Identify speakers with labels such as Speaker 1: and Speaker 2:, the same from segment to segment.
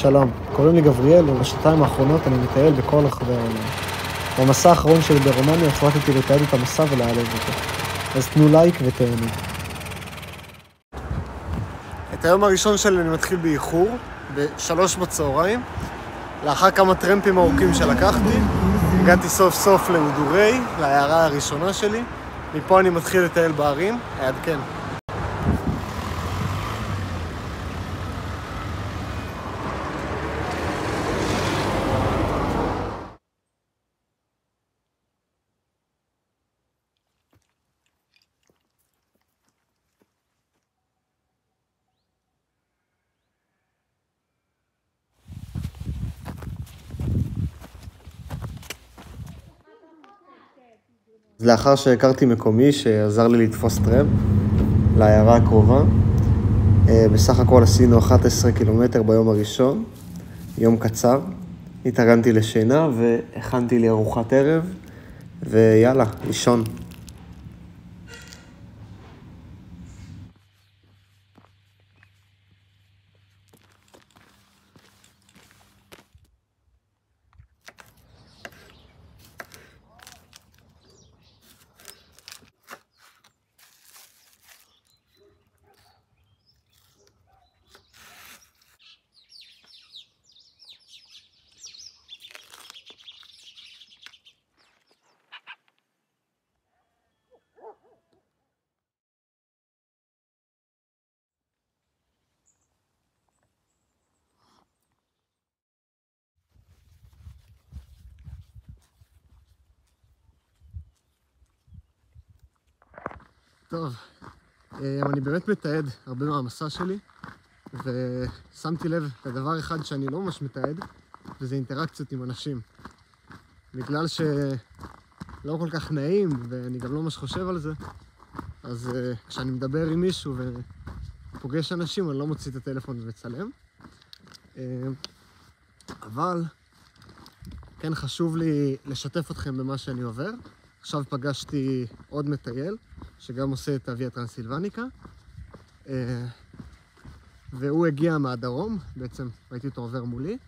Speaker 1: שלום, קוראים לי גבריאל, ובשנתיים האחרונות אני מטייל בכל רחבי העולם. במסע האחרון שלי ברומניה החלטתי לתעד את המסע ולהעלב אותו. אז תנו לייק ותהנו. את היום הראשון שלי אני מתחיל באיחור, ב-3 בצהריים. לאחר כמה טרמפים ארוכים שלקחתי, הגעתי סוף סוף למדורי, להערה הראשונה שלי. מפה אני מתחיל לטייל בערים, אעדכן. לאחר שהכרתי מקומי שעזר לי לתפוס טרמפ לעיירה הקרובה, בסך הכל עשינו 11 קילומטר ביום הראשון, יום קצר. התארגנתי לשינה והכנתי לי ארוחת ערב, ויאללה, לישון. טוב, אני באמת מתעד הרבה מהמסע שלי, ושמתי לב לדבר אחד שאני לא ממש מתעד, וזה אינטראקציות עם אנשים. בגלל שלא כל כך נעים, ואני גם לא ממש חושב על זה, אז כשאני מדבר עם מישהו ופוגש אנשים, אני לא מוציא את הטלפון ומצלם. אבל כן חשוב לי לשתף אתכם במה שאני עובר. עכשיו פגשתי עוד מטייל, שגם עושה את הוויה טרנסילבניקה, והוא הגיע מהדרום, בעצם ראיתי אותו עובר מולי,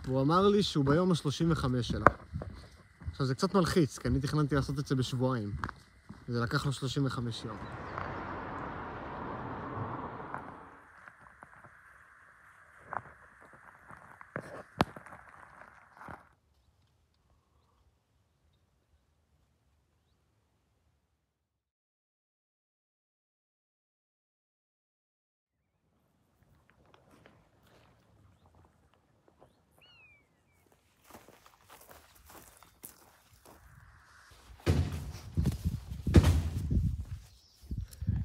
Speaker 1: והוא אמר לי שהוא ביום ה-35 שלה. עכשיו זה קצת מלחיץ, כי אני תכננתי לעשות את זה בשבועיים, וזה לקח לו 35 יום.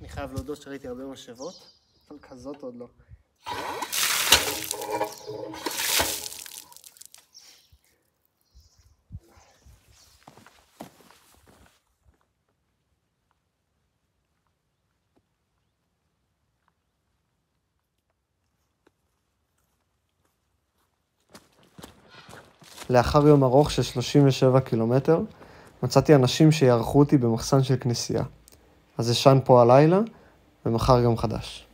Speaker 1: אני חייב להודות שראיתי הרבה משאבות, אבל כזאת עוד לא. לאחר יום ארוך של 37 קילומטר, מצאתי אנשים שיערכו אותי במחסן של כנסייה. אז ישן פה הלילה, ומחר יום חדש.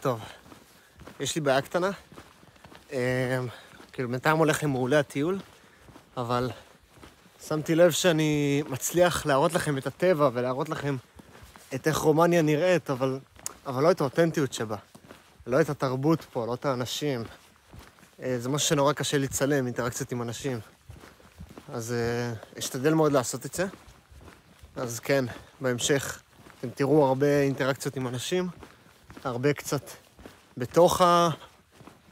Speaker 1: טוב, יש לי בעיה קטנה. כאילו בינתיים הולך עם מעולה הטיול, אבל שמתי לב שאני מצליח להראות לכם את הטבע ולהראות לכם את איך רומניה נראית, אבל לא את האותנטיות שבה. לא את התרבות פה, לא את האנשים. זה משהו שנורא קשה לצלם, אינטראקציות עם אנשים. אז אשתדל מאוד לעשות את זה. אז כן, בהמשך אתם תראו הרבה אינטראקציות עם אנשים, הרבה קצת בתוך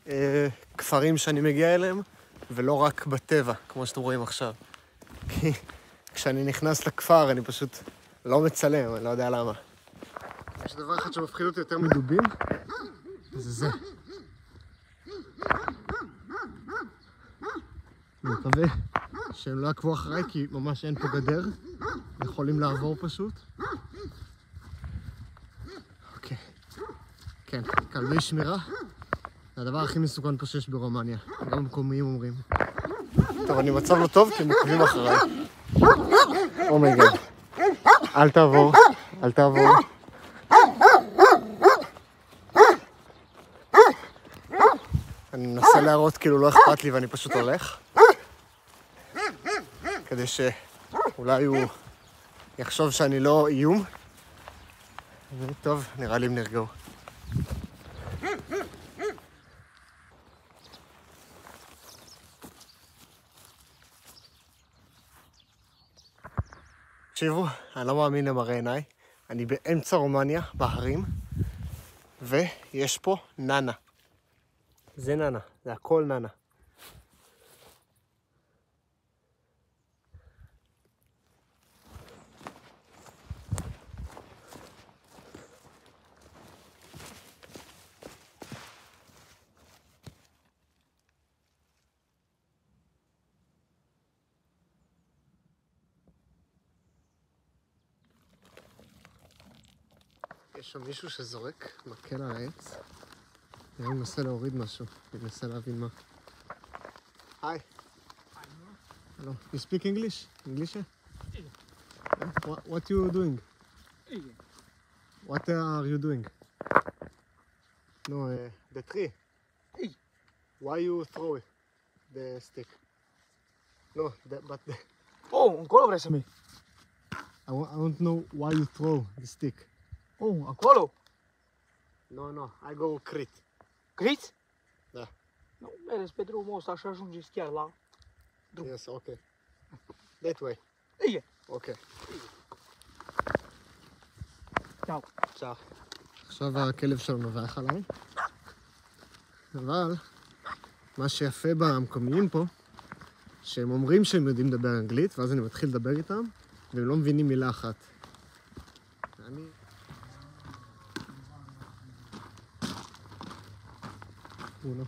Speaker 1: הכפרים שאני מגיע אליהם, ולא רק בטבע, כמו שאתם רואים עכשיו. כי כשאני נכנס לכפר אני פשוט לא מצלם, אני לא יודע למה. יש דבר אחד שמפחיד אותי יותר מדובים, וזה זה. אני מקווה שהם לא עקבו אחריי, כי ממש אין פה גדר. יכולים לעבור פשוט. אוקיי. כן, כלבי שמירה. זה הדבר הכי מסוכן פה שיש ברומניה. גם מקומיים אומרים. טוב, אני מצב לא טוב כי הם עוקבים אחריי. אומייגאד. אל תעבור, אל תעבור. אני מנסה להראות כאילו לא אכפת לי ואני פשוט הולך. כדי שאולי הוא יחשוב שאני לא איום. טוב, נראה לי הם נרגעו. תקשיבו, אני לא מאמין למראה עיניי. אני באמצע רומניה, בהרים, ויש פה ננה. זה ננה, זה הכל ננה. יש שם מישהו שזורק מקל על העץ. אני מנסה להוריד משהו, אני מנסה להבין מה. היי. Hello. You speak English? English? What you doing? What are you doing? No, the tree. Why you throw it? The stick? No, but the...
Speaker 2: Oh, încolo vrei să mergi?
Speaker 1: I want to know why you throw the stick.
Speaker 2: Oh, acolo?
Speaker 1: No, I go crit.
Speaker 2: Criți?
Speaker 1: Da.
Speaker 2: Nu, mergeți pe drumul ăsta și ajungeți chiar la drum.
Speaker 1: Yes, okay. That way.
Speaker 2: Ie.
Speaker 1: Okay.
Speaker 2: Ciao.
Speaker 1: ciao. עכשיו הכלב שלו נובח עליי. אבל מה שיפה במקומיים פה, שהם אומרים שהם יודעים לדבר אנגלית, ואז אני מתחיל לדבר איתם, והם לא מבינים מילה אחת. אני... uno.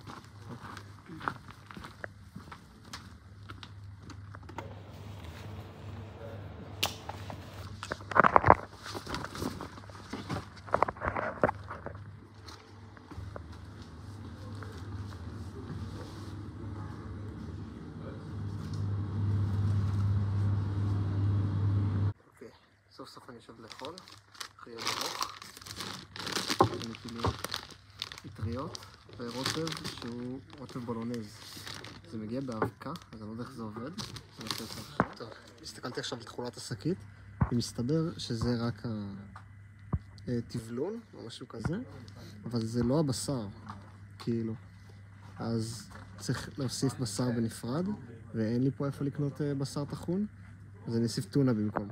Speaker 1: אוקיי, סוף סוף אני יושב לאכול, אחרי יום ארוך. קניתי לי אטריות ורוטב שהוא רוטב בולונז. זה מגיע באבקה, אז אני לא יודע איך זה עובד. טוב, הסתכלתי עכשיו על תכולת השקית, ומסתבר שזה רק הטבלון או משהו כזה, אבל זה לא הבשר, כאילו. אז צריך להוסיף בשר בנפרד, ואין לי פה איפה לקנות בשר טחון, אז אני אוסיף טונה במקום.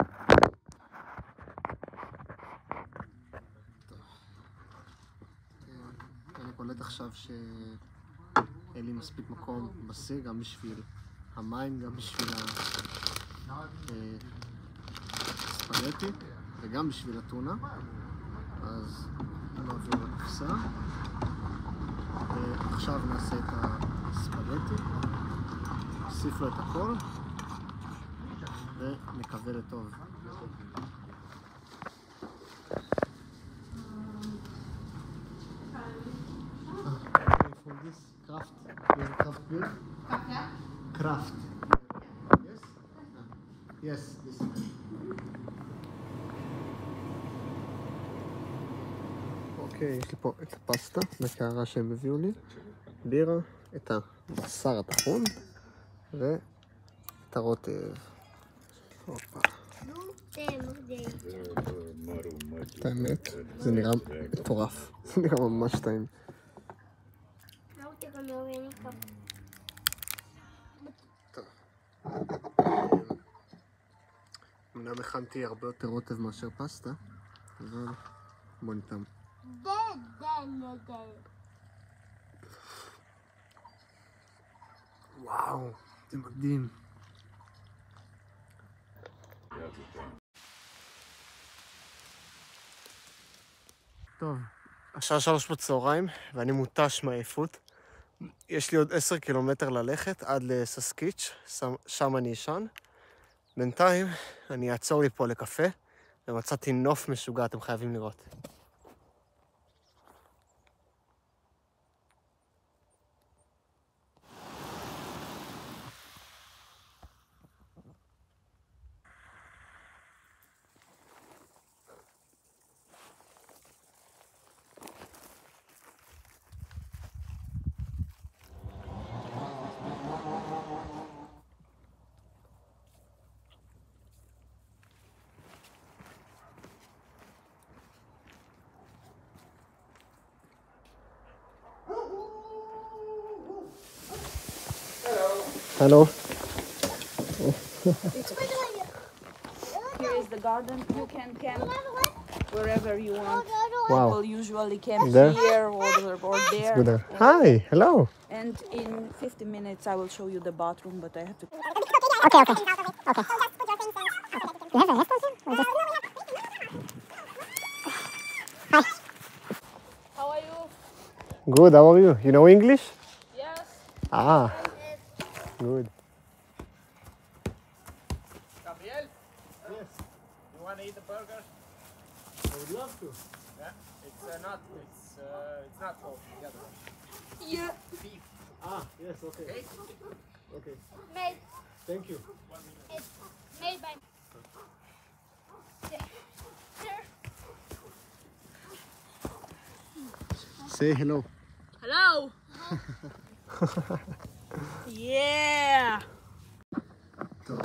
Speaker 1: אני קולט עכשיו שאין לי מספיק מקום בסיר, גם בשביל המים, גם בשביל הספגטי וגם בשביל הטונה. אז נעביר לקופסה. ועכשיו נעשה את הספגטי, נוסיף לו את הכל ונקווה לטוב. Kraft. Kraft beer? Kraft. Yes? Yes, this. אוקיי, יש לי פה את הפסטה בקערה שהם הביאו לי, בירה, את הבשר הטחון ואת הרוטב. הופה. את האמת, זה נראה מטורף. זה נראה ממש טעים. אמנם הכנתי הרבה יותר רוטב מאשר פסטה, אבל בוא ניתן. וואו, זה מדהים. טוב, השעה 3 בצהריים ואני מותש מעייפות. יש לי עוד 10 קילומטר ללכת עד לססקיץ', שם אני אשן. בינתיים אני אעצור לי פה לקפה, ומצאתי נוף משוגע, אתם חייבים לראות. Hello.
Speaker 3: Here is the garden. You can camp wherever you want.
Speaker 1: Wow.
Speaker 3: People usually camp
Speaker 1: There?
Speaker 3: here or there.
Speaker 1: Good. Hi. Hello.
Speaker 3: And in 50 minutes I will show you the bathroom, but I have to...
Speaker 4: Okay. You have a headphones in? Or just... Hi.
Speaker 3: How are you?
Speaker 1: Good. How are you? You know English?
Speaker 3: Yes.
Speaker 1: Ah. Good.
Speaker 5: Gabriel? Yes. You want to eat a burger?
Speaker 1: I would love to.
Speaker 5: Yeah. It's not raw. The other one.
Speaker 3: Yeah.
Speaker 5: Beef.
Speaker 1: Ah, yes. Okay.
Speaker 5: Okay.
Speaker 1: Okay.
Speaker 4: Made.
Speaker 1: Thank you.
Speaker 4: Made by...
Speaker 1: Say hello.
Speaker 3: Hello. Yeah.
Speaker 1: טוב,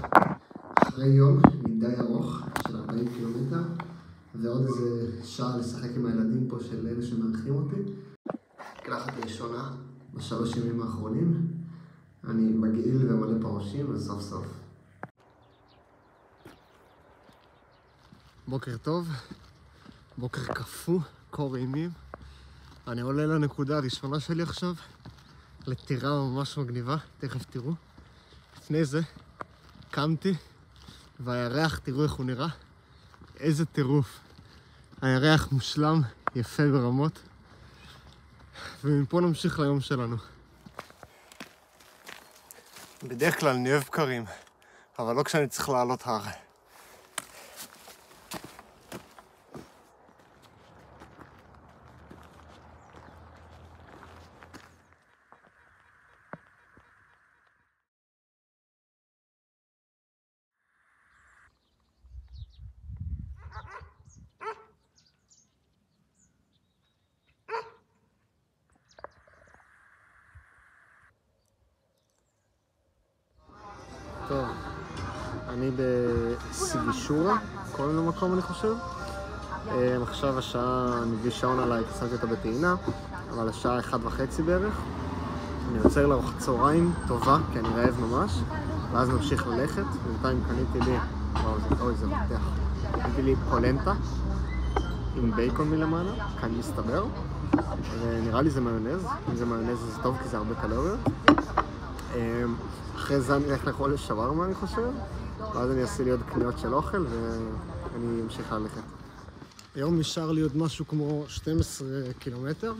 Speaker 1: אחרי יום מדי ארוך של 40 קילומטר ועוד איזה שעה לשחק עם הילדים פה של אלה שמארחים אותי, קלחת ראשונה בשלוש ימים האחרונים. אני מגעיל ומלא פרושים וסוף סוף. בוקר טוב, בוקר קפוא, קור אימים. אני עולה לנקודה הראשונה שלי עכשיו, לטירה ממש מגניבה, תכף תראו. לפני זה קמתי, והירח, תראו איך הוא נראה. איזה טירוף. הירח מושלם, יפה ברמות. ומפה נמשיך ליום שלנו. בדרך כלל אני אוהב בקרים, אבל לא כשאני צריך לעלות הר. טוב, אני בסיגישורה, קוראים למקום אני חושב. עכשיו השעה, אני מביא שעון עליי, שמתי אותה בטעינה, אבל השעה 1:30 בערך. אני יוצר לארוחת צהריים טובה, כי אני רעב ממש, ואז נמשיך ללכת. בינתיים קניתי לי, אוי זה מתח, קניתי לי פולנטה עם בייקון מלמעלה, כאן מסתבר. ונראה לי זה מיונז, אם זה מיונז זה טוב כי זה הרבה קלוריות. אחרי זה אני אלך לאכול שווארמה אני חושב, ואז אני אעשה לי עוד קניות של אוכל ואני אמשיך ללכת. היום נשאר לי עוד משהו כמו 12 קילומטר,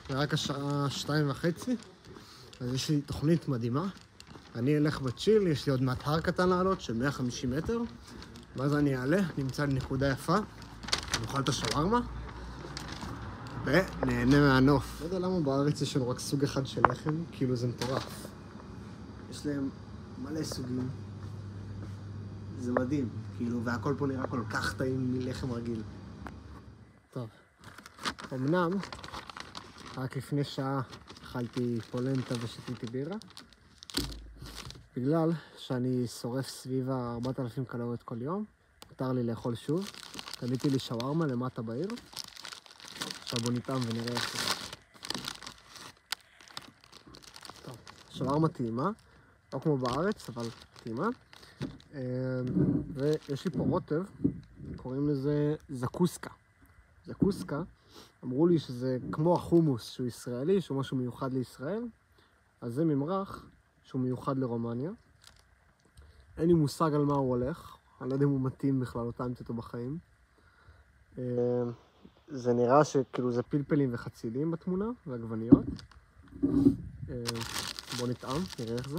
Speaker 1: ורק השעה 2:30, אז יש לי תוכנית מדהימה. אני אלך בצ'יל, יש לי עוד מעט הר קטן לעלות של 150 מטר, ואז אני אעלה, נמצא לי נקודה יפה, נאכל את השווארמה, ונהנה מהנוף. לא יודע למה בארץ יש לנו רק סוג אחד של לחם, כאילו זה מטורף. יש להם מלא סוגים. זה מדהים, כאילו, והכל פה נראה כל כך טעים מלחם רגיל. טוב, אמנם, רק לפני שעה אכלתי פולנטה ושתיתי בירה, בגלל שאני שורף סביב 4,000 קלוריות כל יום, מותר לי לאכול שוב. קניתי לי שווארמה למטה בעיר. עכשיו בוא נטעם ונראה איך זה. טוב, שווארמה טעימה. לא כמו בארץ, אבל טעימה. ויש לי פה רוטב, קוראים לזה זקוסקה. זקוסקה, אמרו לי שזה כמו החומוס שהוא ישראלי, שהוא משהו מיוחד לישראל. אז זה ממרח שהוא מיוחד לרומניה. אין לי מושג על מה הוא הולך, אני לא יודע אם הוא מתאים בכלל, לא טעמתי אותו בחיים. זה נראה שכאילו זה פלפלים וחצילים בתמונה, ועגבניות. בוא נטעם, נראה איך זה.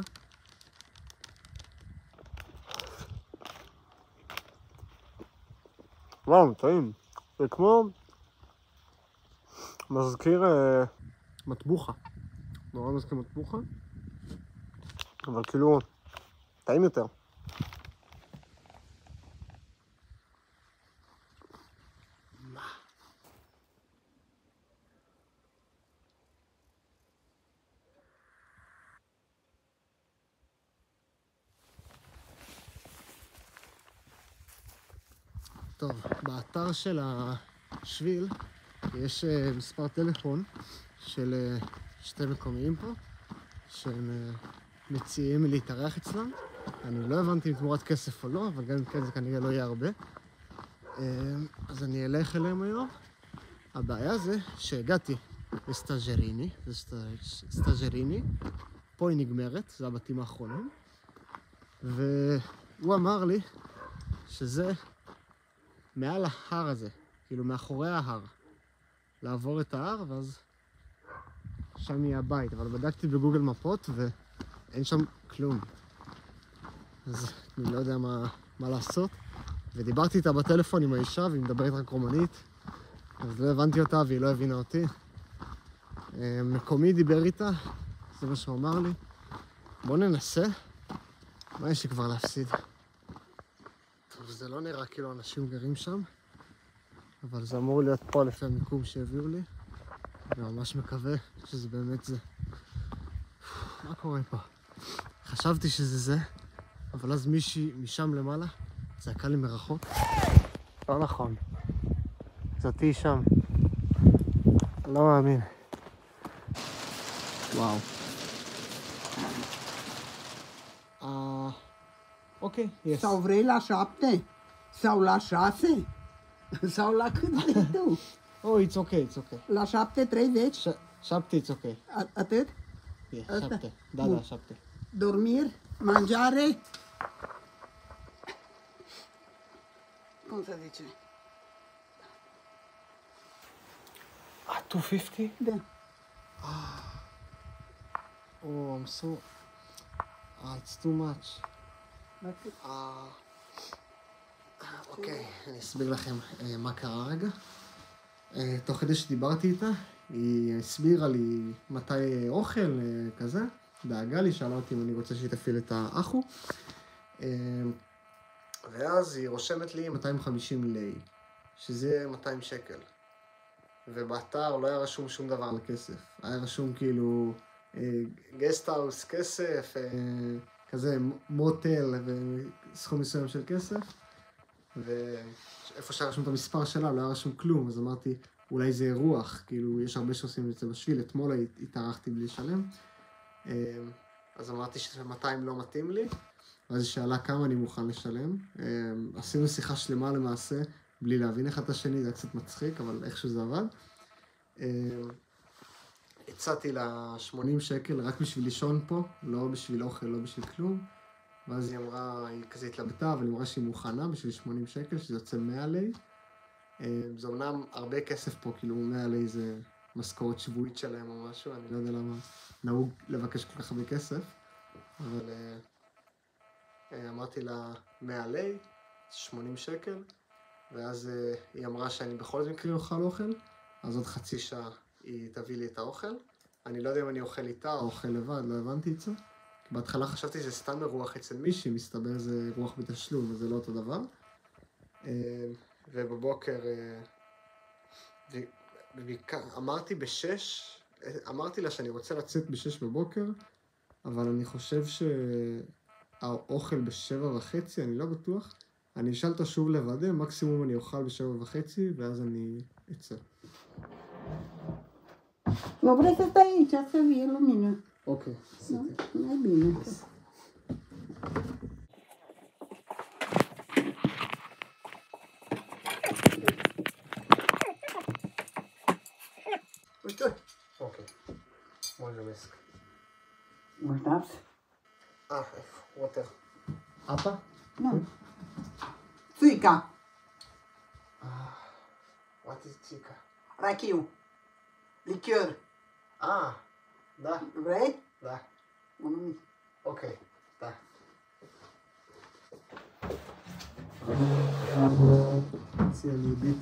Speaker 1: וואו, טעים. זה כמו... מזכיר מטבוחה. נורא מזכיר מטבוחה. אבל כאילו... טעים יותר. טוב, באתר של השביל יש מספר טלפון של שתי מקומיים פה, שהם מציעים להתארח אצלם. אני לא הבנתי אם תמורת כסף או לא, אבל גם אם כן זה כנראה לא יהיה הרבה. אז אני אלך אליהם היום. הבעיה זה שהגעתי לסטאז'ריני, זה סטאז'ריני, פה היא נגמרת, זה הבתים האחרונים, והוא אמר לי שזה מעל ההר הזה, כאילו מאחורי ההר, לעבור את ההר ואז שם יהיה הבית, אבל בדקתי בגוגל מפות ואין שם כלום. אז אני לא יודע מה לעשות, ודיברתי איתה בטלפון עם האישה והיא מדברת רק רומנית, אז לא הבנתי אותה והיא לא הבינה אותי. מקומי דיבר איתה, זה מה שהוא אמר לי. בוא ננסה. מה יש לי כבר להפסיד? טוב, זה לא נראה כאילו אנשים גרים שם, אבל זה אמור להיות פה לפי המיקום שהביאו לי. אני ממש מקווה שזה באמת זה. מה קורה פה? חשבתי שזה זה, אבל אז מישהי משם למעלה צעקה לי מרחוק. לא נכון. זאתי שם. לא מאמין. וואו. אוקיי, yes.
Speaker 6: Sau vrei la 7? Sau la 6? Sau la cât vrei tu?
Speaker 1: Oh, it's okay, it's okay.
Speaker 6: La 7:30?
Speaker 1: 7, it's okay.
Speaker 6: Atât?
Speaker 1: Yeah,
Speaker 6: Asta?
Speaker 1: 7. Da,
Speaker 6: Bun.
Speaker 1: da, 7.
Speaker 6: Dormir? Mangiare? Cum se zice?
Speaker 1: 250?
Speaker 6: Da.
Speaker 1: Oh, I'm so... it's too much.
Speaker 6: Atât.
Speaker 1: אוקיי, אני אסביר לכם מה קרה רגע. תוך כדי שדיברתי איתה, היא הסבירה לי מתי אוכל כזה, דאגה לי, שאלה אותי אם אני רוצה שהיא תפעיל את האחו. ואז היא רושמת לי 250 לי, שזה 200 שקל. ובאתר לא היה רשום שום דבר על כסף. היה רשום כאילו גסטהאוס כסף, כזה מוטל וסכום מסוים של כסף. ואיפה שהיה רשום את המספר שלה לא היה רשום כלום, אז אמרתי אולי זה אירוח, כאילו יש הרבה שעושים את זה בשביל, אתמול התארחתי בלי לשלם. אז אמרתי ש200 לא מתאים לי, ואז היא שאלה כמה אני מוכן לשלם. עשינו שיחה שלמה למעשה, בלי להבין אחד את השני, זה היה קצת מצחיק, אבל איכשהו זה עבד. הצעתי לה 80 שקל רק בשביל לישון פה, לא בשביל אוכל, לא בשביל כלום. ואז היא אמרה, היא כזה התלבטה, אבל היא אמרה שהיא מוכנה בשביל 80 שקל, שזה יוצא 100 לי. זה אומנם הרבה כסף פה, כאילו 100 לי זה משכורת שבועית שלהם או משהו, אני לא יודע למה נהוג לבקש כל כך הרבה כסף, אבל אמרתי לה 100 לי, 80 שקל, ואז היא אמרה שאני בכל מקרה אוכל אוכל, אז עוד חצי שעה היא תביא לי את האוכל. אני לא יודע אם אני אוכל איתה או אוכל לבד, לא הבנתי את זה. בהתחלה חשבתי שזה סתם אירוח אצל מישהי, מסתבר זה אירוח בתשלום, וזה לא אותו דבר. ובבוקר, אמרתי לה שאני רוצה לצאת ב6 בבוקר, אבל אני חושב שהאוכל ב7:30, אני לא בטוח. אני אשאל אותה שוב לוודא, מקסימום אני אוכל ב7:30, ואז אני אצא.
Speaker 6: Nu vrei să stai aici, să vie lumină.
Speaker 1: אוקיי,
Speaker 6: Nu? Mai bine. Uite,
Speaker 1: אוקיי. מולמסק.
Speaker 6: mulțumesc.
Speaker 1: ווטר. אפה?
Speaker 6: Nu. Țuica,
Speaker 1: What is chica?
Speaker 6: rachiu, lichior.
Speaker 1: Da,
Speaker 6: Vrei?
Speaker 1: da.
Speaker 6: Unul mic.
Speaker 1: אוקיי, da. ציע לי ביט.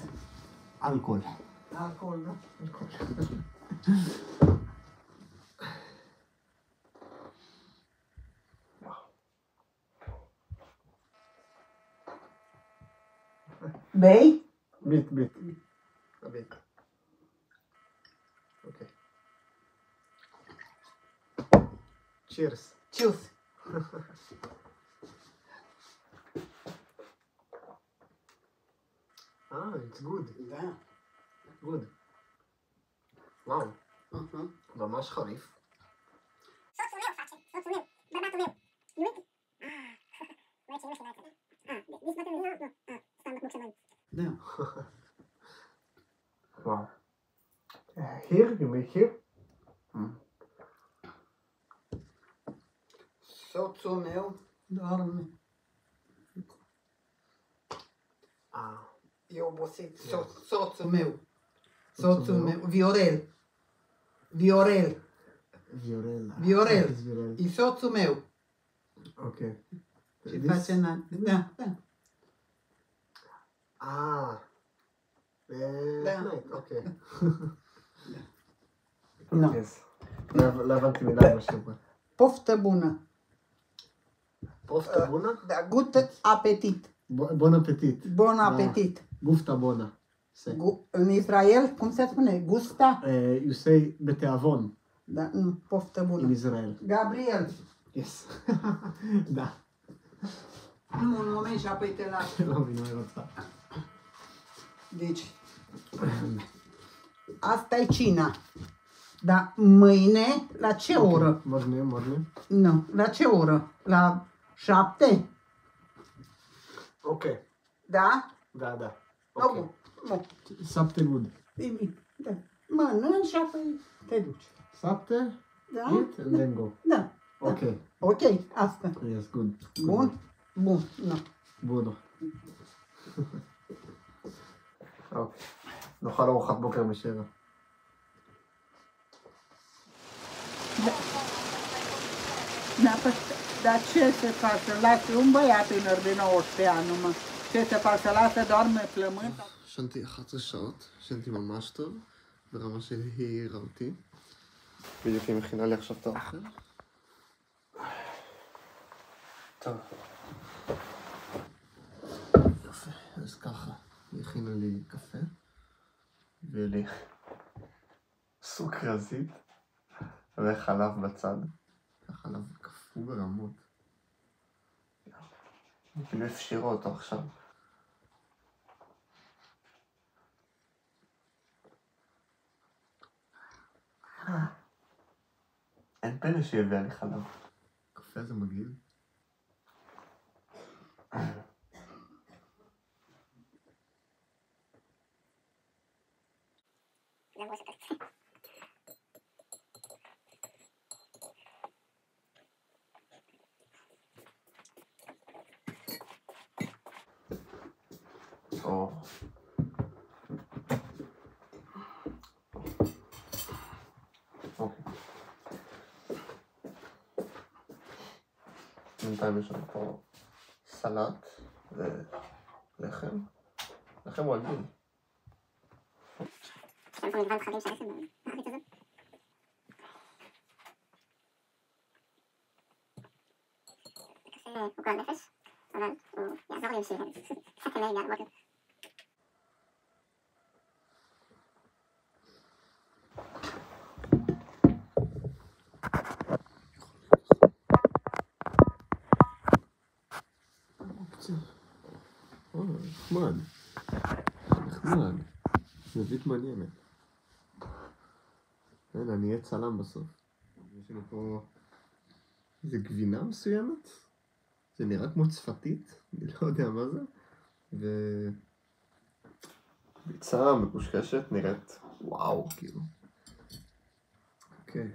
Speaker 1: אלכוהול.
Speaker 6: Alcool, nu? Bei?
Speaker 1: ביט. ביט. אוקיי. צ'ירס.
Speaker 6: Cius.
Speaker 1: It's good.
Speaker 6: Da.
Speaker 1: Good. וואו,
Speaker 6: Uh-huh.
Speaker 1: ממש חריף.
Speaker 4: Soțul meu face, soțul meu.
Speaker 6: זהו.
Speaker 1: Wow. Here, you make here?
Speaker 6: Soțul meu doarme. E obosit. Soțul meu. Soțul meu. Viorel.
Speaker 1: Viorel.
Speaker 6: Viorel.
Speaker 1: Viorel.
Speaker 6: E soțul meu.
Speaker 1: Ok.
Speaker 6: Și face da.
Speaker 1: Ah.
Speaker 6: Da.
Speaker 1: Night, ok.
Speaker 6: Nu.
Speaker 1: Yes. לא הבנתי מילה משהו.
Speaker 6: Poftă bună.
Speaker 1: פרופטה בונה?
Speaker 6: Da, gut apetit.
Speaker 1: בון אפטיט.
Speaker 6: Bon apetit.
Speaker 1: גופתה בונה.
Speaker 6: În Israel, cum se spune? Gusta?
Speaker 1: You say בתיאבון.
Speaker 6: Da, nu, poftă
Speaker 1: In
Speaker 6: bună.
Speaker 1: Israel.
Speaker 6: Gabriel,
Speaker 1: Yes. Da.
Speaker 6: nu, un moment și apoi te las.
Speaker 1: לא מבין מה היא רוצה.
Speaker 6: Deci, asta e cina. Dar mâine, la ce oră?
Speaker 1: מודנה.
Speaker 6: Nu, la ce oră? La 7?
Speaker 1: Ok.
Speaker 6: Da?
Speaker 1: Da.
Speaker 6: No, bun. Bun.
Speaker 1: Sapte good.
Speaker 6: Bine. Da. Mănânci și apoi te duci.
Speaker 1: Sapte,
Speaker 6: Da?
Speaker 1: eat and then go.
Speaker 6: Da.
Speaker 1: Ok.
Speaker 6: Ok, asta.
Speaker 1: Yes, good.
Speaker 6: Bun? Bun. Nu.
Speaker 1: בונו. אוקיי. נאכל ארוחת בוקר בשבע.
Speaker 6: Dar ce se face? Să lase un băiat tânăr de 19 ani numai. Ce se face? Să lasă doarme plământ?
Speaker 1: ישנתי 11 שעות, ישנתי ממש טוב, ברמה שהיא העירה אותי. בדיוק היא מכינה לי עכשיו את האוכל. טוב. יפה, אז ככה, היא הכינה לי קפה, ולי סוכרזית, וחלב בצד. החלב קפוא ברמות. אני כאילו הפשירה אותו עכשיו. אין פלא שיביא לי חלב. קפה זה מגעיל. או. אוקיי. בינתיים יש לנו פה סלט ולחם. לחם הוא עגיל.
Speaker 4: יש לנו פה מגוון תכנים של לחם בארץ הזאת. הקפה הוא גועל נפש, אבל הוא יעזור לי בשביל קצת אנרגיה על בוקר.
Speaker 1: נחמד. נחמד. זווית מעניינת. אני אהיה צלם בסוף. יש לנו פה איזה גבינה מסוימת. זה נראה כמו צפתית, אני לא יודע מה זה. ביצה מקושקשת נראית וואו, כאילו. אוקיי.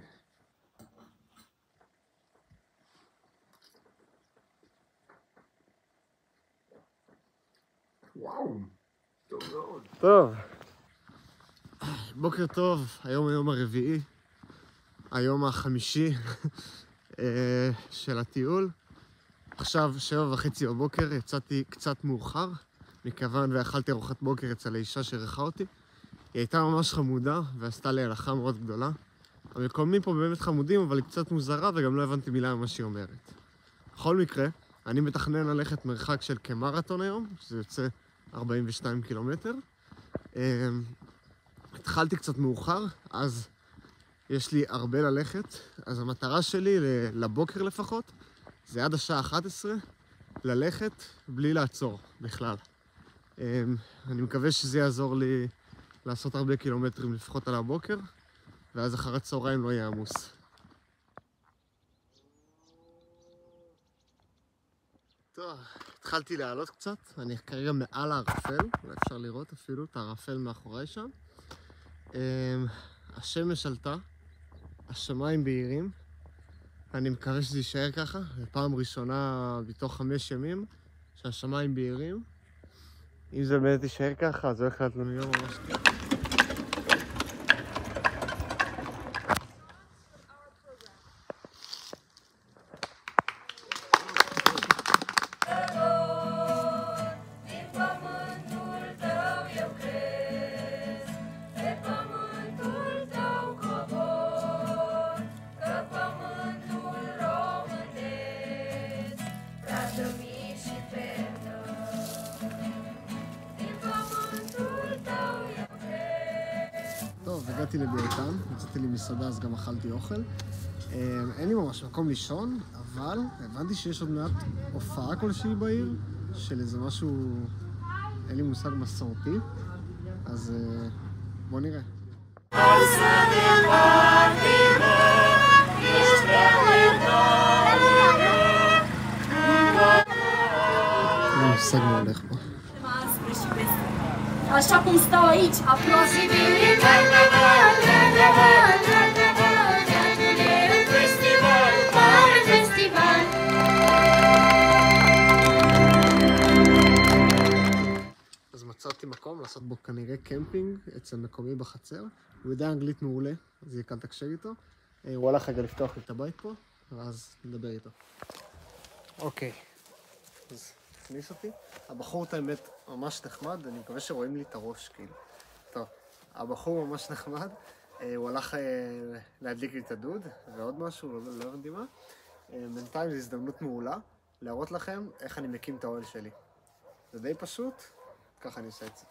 Speaker 1: וואו, טוב מאוד. טוב. בוקר טוב, היום היום הרביעי, היום החמישי של הטיול. עכשיו 7:30 בבוקר, יצאתי קצת מאוחר, מכיוון ואכלתי ארוחת בוקר אצל האישה שערכה אותי. היא הייתה ממש חמודה ועשתה לי הלכה מאוד גדולה. המקומיים פה באמת חמודים, אבל היא קצת מוזרה וגם לא הבנתי מילה ממה שהיא אומרת. בכל מקרה, אני מתכנן ללכת מרחק של כמרתון היום, שזה יוצא 42 קילומטר. התחלתי קצת מאוחר, אז יש לי הרבה ללכת. אז המטרה שלי, לבוקר לפחות, זה עד השעה 11, ללכת בלי לעצור בכלל. אני מקווה שזה יעזור לי לעשות הרבה קילומטרים לפחות על הבוקר, ואז אחר הצהריים לא יהיה עמוס. טוב, התחלתי לעלות קצת, אני כרגע מעל הערפל, אולי אפשר לראות אפילו את הערפל מאחורי שם. השמש עלתה, השמיים בהירים, אני מקווה שזה יישאר ככה, זו פעם ראשונה בתוך 5 ימים שהשמיים בהירים. אם זה באמת יישאר ככה, אז הולך להיות לנו יום ממש טוב. טוב, הגעתי לביתן, יצאתי לי מסעדה אז גם אכלתי אוכל. אין לי ממש מקום לישון, אבל הבנתי שיש עוד מעט הופעה כלשהי בעיר של איזה משהו, אין לי מושג מסורתי, אז בוא נראה. אין לי מושג מה הולך פה.
Speaker 7: Așa cum stau aici, aproape de festival, mare festival.
Speaker 1: אז מצאתי מקום לעשות בו כנראה קמפינג אצל מקומי בחצר. הוא יודע אנגלית מעולה, אז יהיה קל לתקשר איתו. הוא הלך רגע לפתוח לי את הבית פה, ואז נדבר איתו. אוקיי, אז תכניס אותי. הבחור את האמת ממש נחמד, אני מקווה שרואים לי את הראש, כאילו. טוב, הבחור ממש נחמד, הוא הלך להדליק לי את הדוד, ועוד משהו, לא הבנתי מה. בינתיים זו הזדמנות מעולה להראות לכם איך אני מקים את האוהל שלי. זה די פשוט, ככה אני עושה את זה.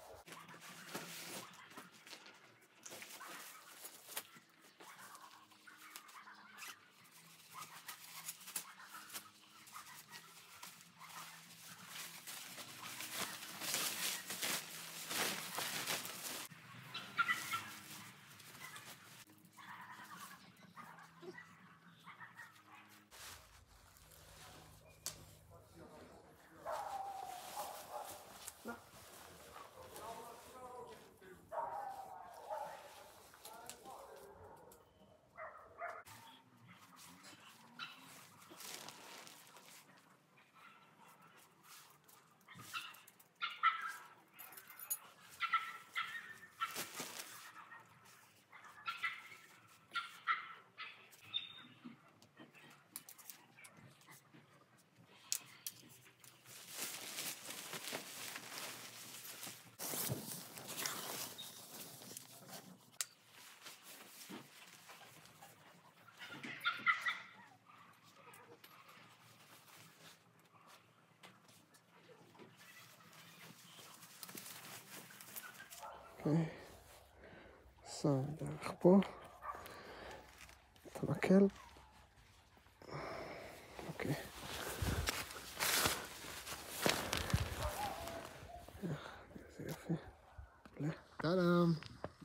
Speaker 1: אוקיי, שם דרך פה, את המקל, אוקיי. איזה יופי. טאדם,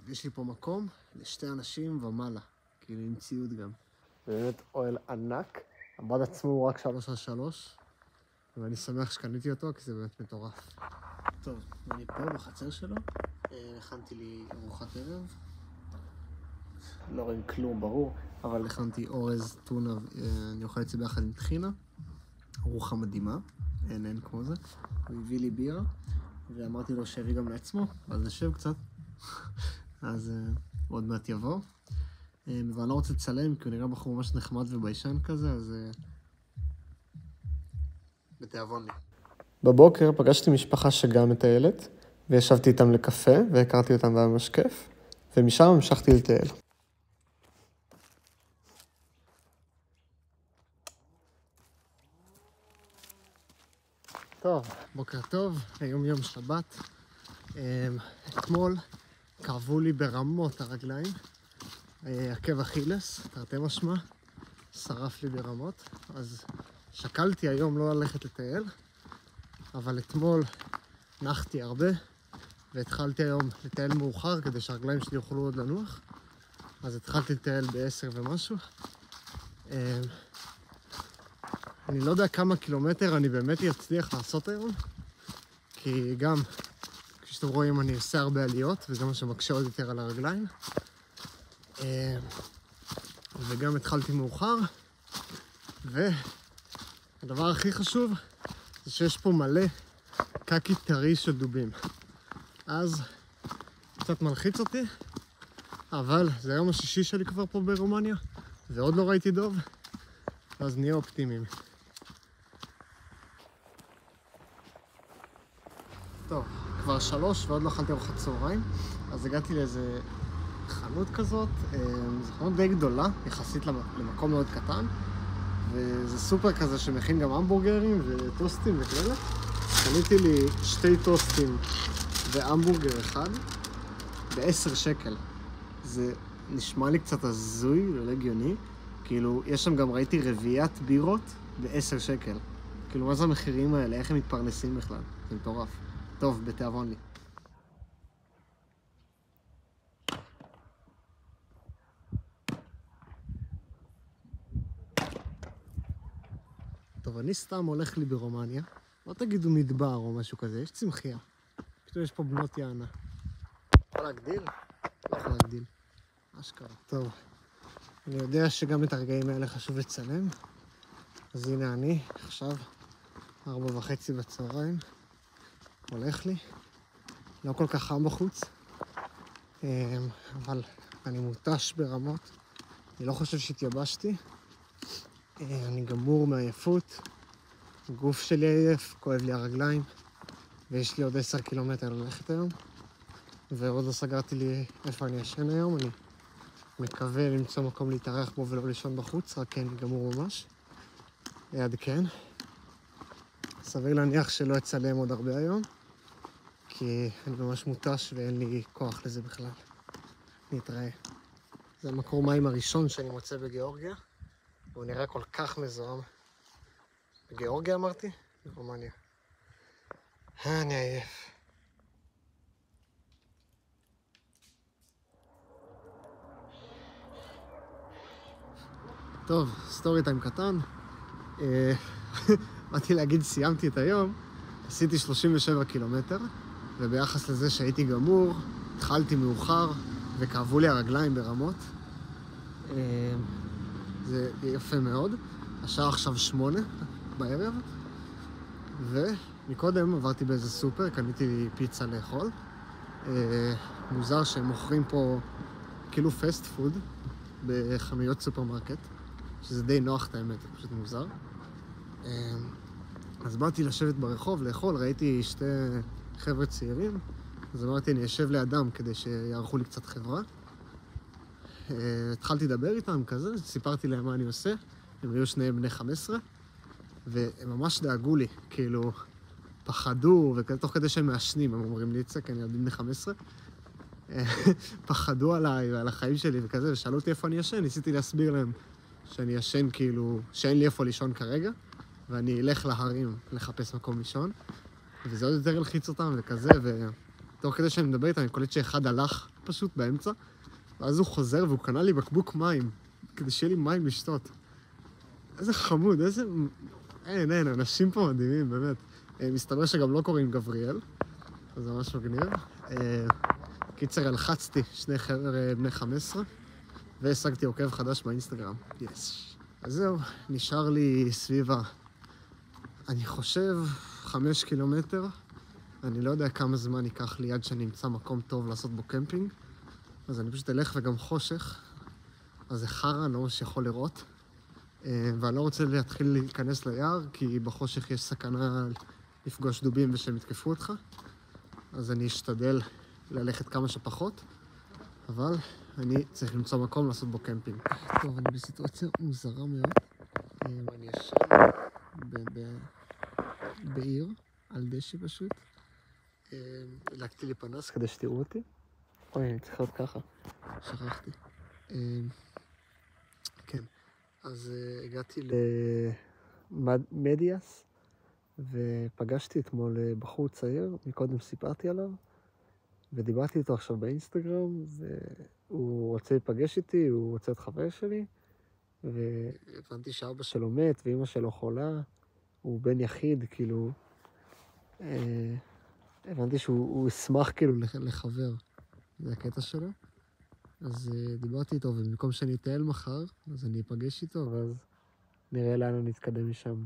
Speaker 1: יש לי פה מקום ל2 אנשים ומעלה, כאילו עם ציוד גם. באמת אוהל ענק, הבד עצמו הוא רק 3x3, ואני שמח שקניתי אותו כי זה באמת מטורף. טוב, אני פה בחצר שלו, הכנתי לי ארוחת ערב, לא רואים כלום ברור, אבל הכנתי אורז, טונה, אני אוכל את זה ביחד עם טחינה, ארוחה מדהימה, אין כמו זה, הוא הביא לי בירה, ואמרתי לו שיביא גם לעצמו, אז נשב קצת, אז עוד מעט יבוא, ואני לא רוצה לצלם, כי הוא נראה בחור ממש נחמד וביישן כזה, אז בתיאבון לי. בבוקר פגשתי משפחה שגם מטיילת, וישבתי איתם לקפה, והכרתי אותם ממש כיף, ומשם המשכתי לטייל. טוב, בוקר טוב, היום יום שבת. אתמול כאבו לי ברמות הרגליים, עקב אכילס, תרתי משמע, שרף לי ברמות, אז שקלתי היום לא ללכת לטייל, אבל אתמול נחתי הרבה, והתחלתי היום לטייל מאוחר כדי שהרגליים שלי יוכלו עוד לנוח, אז התחלתי לטייל ב10 ומשהו. אני לא יודע כמה קילומטר אני באמת אצליח לעשות היום, כי גם, כפי שאתם רואים, אני עושה הרבה עליות, וזה מה שמקשה עוד יותר על הרגליים. וגם התחלתי מאוחר, והדבר הכי חשוב זה שיש פה מלא קקי טרי של דובים. אז קצת מלחיץ אותי, אבל זה היום השישי שלי כבר פה ברומניה, ועוד לא ראיתי דוב, אז נהיה אופטימיים. טוב, כבר 3 ועוד לא אכלתי ארוחת צהריים, אז הגעתי לאיזה חנות כזאת, זו חנות די גדולה, יחסית למקום מאוד קטן, וזה סופר כזה שמכין גם המבורגרים וטוסטים וכאלה. קניתי לי 2 טוסטים והמבורגר אחד ב10 שקל. זה נשמע לי קצת הזוי ולא הגיוני. כאילו, יש שם גם ראיתי רביעיית בירות ב10 שקל. כאילו, מה זה המחירים האלה? איך הם מתפרנסים בכלל? זה מטורף. טוב, בתיאבון לי. טוב, אני סתם הולך לי ברומניה. לא תגידו מדבר או משהו כזה, יש צמחייה. פתאום יש פה בנות יענה. יכול להגדיל? לא יכול להגדיל. אשכרה. טוב, אני יודע שגם את הרגעים האלה חשוב לצלם. אז הנה אני, עכשיו, 4:30 בצהריים. הולך לי. לא כל כך חם בחוץ. אבל אני מותש ברמות. אני לא חושב שהתייבשתי. אני גמור מעייפות. הגוף שלי עייף, כואב לי הרגליים. ויש לי עוד 10 קילומטר ללכת היום. ועוד לא סגרתי לי איפה אני ישן היום. אני מקווה למצוא מקום להתארח בו ולא לישון בחוץ, רק כן, גמור ממש. כן. סביר להניח שלא אצלם עוד הרבה היום, כי אני ממש מותש ואין לי כוח לזה בכלל. נתראה. זה המקור מים הראשון שאני מוצא בגיאורגיה, והוא נראה כל כך מזוהם. בגיאורגיה אמרתי? ברומניה. אני עייף. טוב, סטורי טיים קטן. באתי להגיד, סיימתי את היום, עשיתי 37 קילומטר, וביחס לזה שהייתי גמור, התחלתי מאוחר, וכאבו לי הרגליים ברמות. זה יפה מאוד. השעה עכשיו 8 בערב, ומקודם עברתי באיזה סופר, קניתי לי פיצה לאכול. מוזר שהם מוכרים פה כאילו פסט פוד בחנויות סופרמרקט, שזה די נוח את האמת, זה פשוט מוזר. אז באתי לשבת ברחוב, לאכול, ראיתי 2 חבר'ה צעירים, אז אמרתי, אני אשב לידם כדי שיערכו לי קצת חברה. התחלתי לדבר איתם כזה, סיפרתי להם מה אני עושה, הם היו 2 בני 15, והם ממש דאגו לי, כאילו, פחדו, ותוך כדי שהם מעשנים, הם אומרים לי את זה, כי אני ילדים בני 15, פחדו עליי ועל החיים שלי וכזה, ושאלו אותי איפה אני ישן, ניסיתי להסביר להם שאני ישן כאילו, שאין לי איפה לישון כרגע, ואני אלך להרים לחפש מקום לישון, וזה עוד יותר הלחיץ אותם וכזה, ותוך כדי שאני מדבר איתם, אני קולט שאחד הלך פשוט באמצע, ואז הוא חוזר והוא קנה לי בקבוק מים, כדי שיהיה לי מים לשתות. איזה חמוד, איזה... אין, אנשים פה מדהימים, באמת. מסתבר שגם לא קוראים גבריאל, אז זה ממש מגניב. קיצר, הלחצתי 2 חבר'ה בני 15, והשגתי עוקב חדש באינסטגרם. יס. אז זהו, נשאר לי סביבה, אני חושב 5 קילומטר. אני לא יודע כמה זמן ייקח לי עד שאני אמצא מקום טוב לעשות בו קמפינג. אז אני פשוט אלך וגם חושך. אז זה חרא, לא שיכול לראות. ואני לא רוצה להתחיל להיכנס ליער, כי בחושך יש סכנה לפגוש דובים ושהם יתקפו אותך. אז אני אשתדל ללכת כמה שפחות. אבל אני צריך למצוא מקום לעשות בו קמפינג. טוב, אני בסיטואציה מוזרה מאוד. אני ישן בעיר, על דשא פשוט. הלקתי לי פנס כדי שתראו אותי. אוי, אני צריך להיות ככה. שכחתי. כן. אז הגעתי למדיאס, ופגשתי אתמול בחור צעיר, מקודם סיפרתי עליו, ודיברתי איתו עכשיו באינסטגרם, והוא רוצה להיפגש איתי, הוא רוצה להיות חבר שלי, והבנתי שאבא שלו מת ואמא שלו חולה, הוא בן יחיד, כאילו, הבנתי שהוא ישמח כאילו לחבר, זה הקטע שלו. אז דיברתי איתו, ובמקום שאני אטייל מחר, אז אני אפגש איתו, ואז נראה לאן אני אתקדם משם.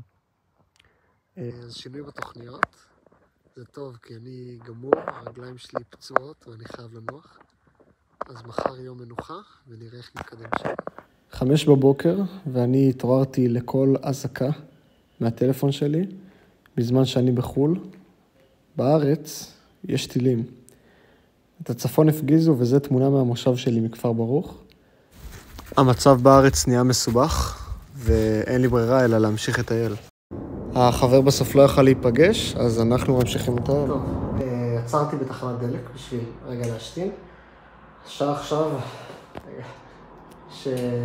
Speaker 1: אז שינוי בתוכניות, זה טוב, כי אני גמור, הרגליים שלי פצועות ואני חייב לנוח. אז מחר יום מנוחה, ונראה איך נתקדם שם. 5 בבוקר, ואני התעוררתי לכל אזעקה מהטלפון שלי, בזמן שאני בחול. בארץ יש טילים. את הצפון הפגיזו, וזו תמונה מהמושב שלי מכפר ברוך. המצב בארץ נהיה מסובך, ואין לי ברירה אלא להמשיך לטייל. החבר בסוף לא יכל להיפגש, אז אנחנו ממשיכים לטייל. טוב, עצרתי בתחנת דלק בשביל רגע להשתין. השעה עכשיו,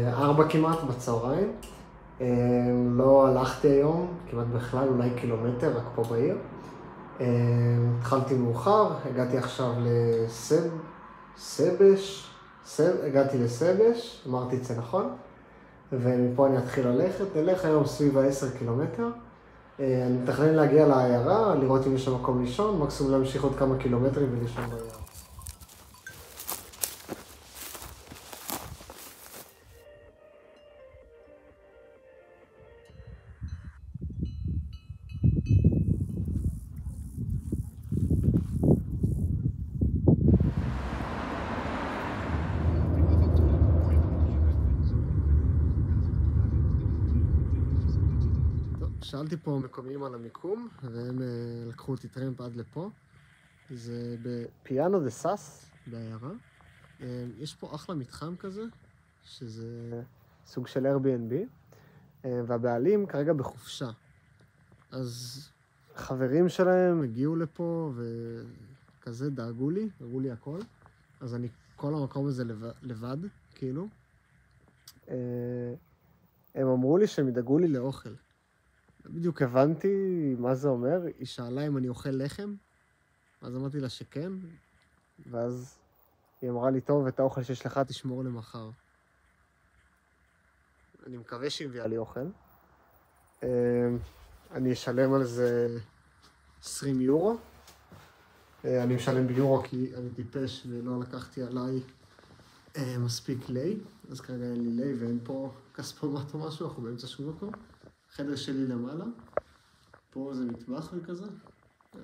Speaker 1: 4 כמעט בצהריים. לא הלכתי היום, כמעט בכלל, אולי קילומטר, רק פה בעיר. התחלתי מאוחר, הגעתי עכשיו הגעתי לסבש, אמרתי את זה נכון, ומפה אני אתחיל ללכת. נלך היום סביב 10 קילומטר. אני מתכנן להגיע לעיירה, לראות אם יש שם מקום לישון, מקסימום להמשיך עוד כמה קילומטרים ולישון בעיירה. שאלתי פה מקומיים על המיקום, והם לקחו אותי טרמפ עד לפה. זה בפיאנו דה סאס, בעיירה. יש פה אחלה מתחם כזה, שזה סוג של Airbnb, והבעלים כרגע בחופשה. אז חברים שלהם הגיעו לפה וכזה דאגו לי, הראו לי הכל. אז אני כל המקום הזה לבד, כאילו. הם אמרו לי שהם ידאגו לי לאוכל. בדיוק הבנתי מה זה אומר, היא שאלה אם אני אוכל לחם, אז אמרתי לה שכן, ואז היא אמרה לי, טוב, את האוכל שיש לך תשמור למחר. אני מקווה שהיא הביאה לי אוכל. אני אשלם על זה 20 יורו. אני משלם ביורו כי אני טיפש ולא לקחתי עליי מספיק לי, אז כרגע אין לי לי ואין פה כספומט או משהו, אנחנו באמצע שום מקום. חדר שלי למעלה, פה זה מטבח וכזה,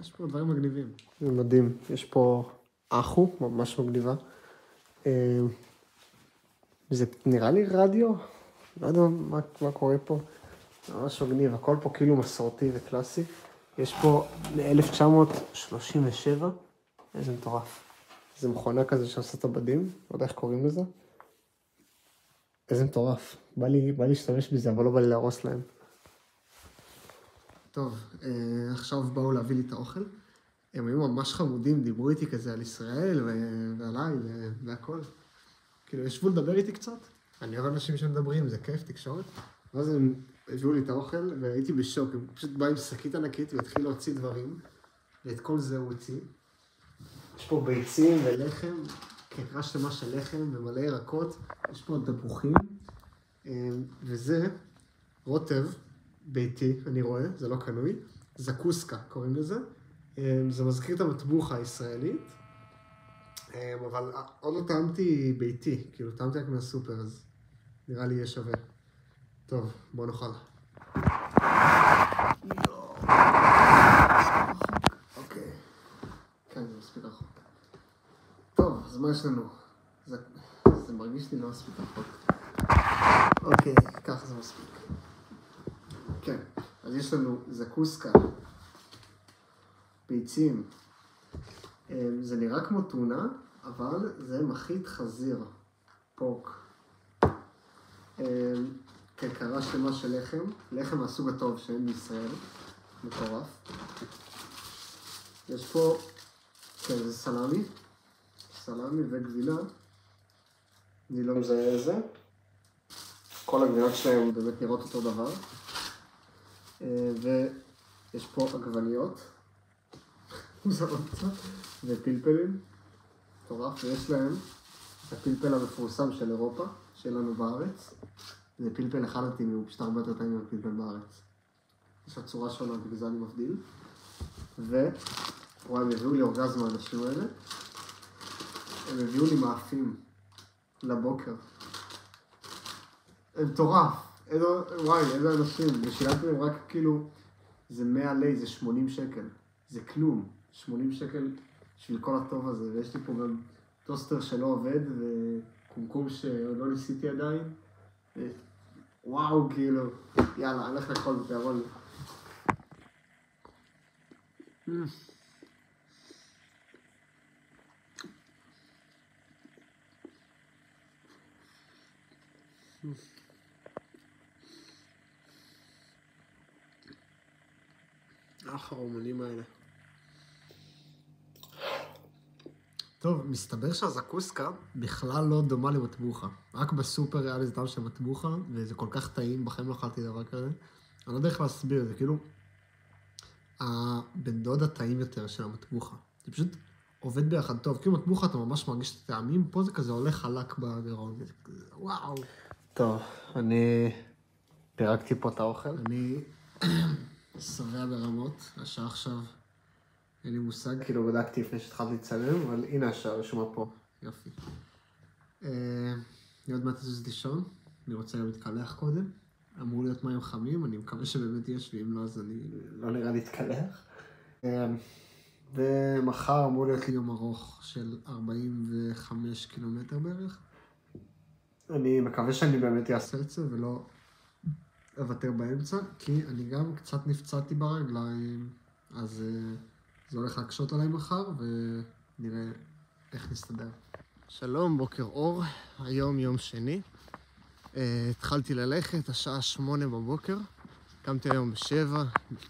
Speaker 1: יש פה דברים מגניבים. זה מדהים, יש פה אחו, ממש מגניבה. זה נראה לי רדיו, לא יודע מה קורה פה, זה ממש מגניב, הכל פה כאילו מסורתי וקלאסי. יש פה מ-1937, איזה מטורף. זה מכונה כזה שעושה את הבדים, לא יודע איך קוראים לזה. איזה מטורף, בא לי להשתמש בזה, אבל לא בא לי להרוס להם. טוב, עכשיו באו להביא לי את האוכל. הם היו ממש חמודים, דיברו איתי כזה על ישראל ועליי והכל. כאילו, ישבו לדבר איתי קצת. אני אוהב אנשים שמדברים, זה כיף, תקשורת. ואז הם הביאו לי את האוכל והייתי בשוק. הם פשוט בא עם שקית ענקית והתחיל להוציא דברים, ואת כל זה הוא הוציא. יש פה ביצים ולחם, כקרה שלמה של לחם ומלא ירקות. יש פה תפוחים, וזה רוטב. ביתי, אני רואה, זה לא קנוי, זקוסקה קוראים לזה. זה מזכיר את המטבוחה הישראלית, אבל עוד לא טעמתי ביתי, כאילו טעמתי רק מהסופר, אז נראה לי יהיה שווה. טוב, בוא נאכל. אוקיי, כן, זה מספיק רחוק. טוב, אז מה יש לנו? זה מרגיש לי לא מספיק רחוק. אוקיי, ככה זה מספיק. כן, אז יש לנו זקוסקה, ביצים, זה נראה כמו טונה, אבל זה מחית חזיר, פורק. כקרה שלמה של לחם מהסוג הטוב שאין בישראל, מטורף. יש פה, כן, זה סלמי וגבינה, אני לא מזהה איזה. כל הגבינות שלהם באמת נראות אותו דבר. ויש פה עגבניות, מוזרות קצת, ופלפלים, מטורף, ויש להם את הפלפל המפורסם של אירופה, שלנו בארץ, זה פלפל החלטים, הוא פשוט הרבה יותר טעים מהפלפל בארץ. יש לה צורה שונה, בגלל זה אני מבדיל. וואי, הם הביאו לי אורגזמה, האנשים האלה. הם הביאו לי מאפים לבוקר. הם מטורף. וואי, איזה אנשים. ושילמתי להם רק כאילו, זה 100 לי, זה 80 שקל. זה כלום. 80 שקל בשביל כל הטוב הזה. ויש לי פה גם טוסטר שלא עובד, וקומקום שעוד לא ניסיתי עדיין. וואו, כאילו. יאללה, אני הולך לאכול בתיאבון לי. הרומנים האלה. טוב, מסתבר שהזקוסקה בכלל לא דומה למטבוחה. רק בסופר היה לזה טעם של מטבוחה, וזה כל כך טעים, בחיים לא אכלתי דבר כזה. אני לא יודע איך להסביר, זה כאילו הבן דוד הטעים יותר של המטבוחה. זה פשוט עובד ביחד טוב. כאילו מטבוחה אתה ממש מרגיש את הטעמים, פה זה כזה הולך חלק בגרון. וואו. טוב, אני פירקתי פה את האוכל. אני שבע ברמות, השעה עכשיו אין לי מושג. כאילו בדקתי לפני שהתחלתי לצלם, אבל הנה השעה רשומה פה. יופי. אני עוד מעט אזוז לישון, אני רוצה גם להתקלח קודם. אמור להיות מים חמים, אני מקווה שבאמת יש, ואם לא אז אני לא נראה להתקלח. ומחר אמור להיות לי יום ארוך של 45 קילומטר בערך. אני מקווה שאני באמת אעשה את זה ולא אוותר באמצע, כי אני גם קצת נפצעתי ברגליים, אז זה הולך להקשות עליי מחר, ונראה איך נסתדר. שלום, בוקר אור, היום יום שני. התחלתי ללכת, השעה 8 בבוקר. קמתי היום ב7,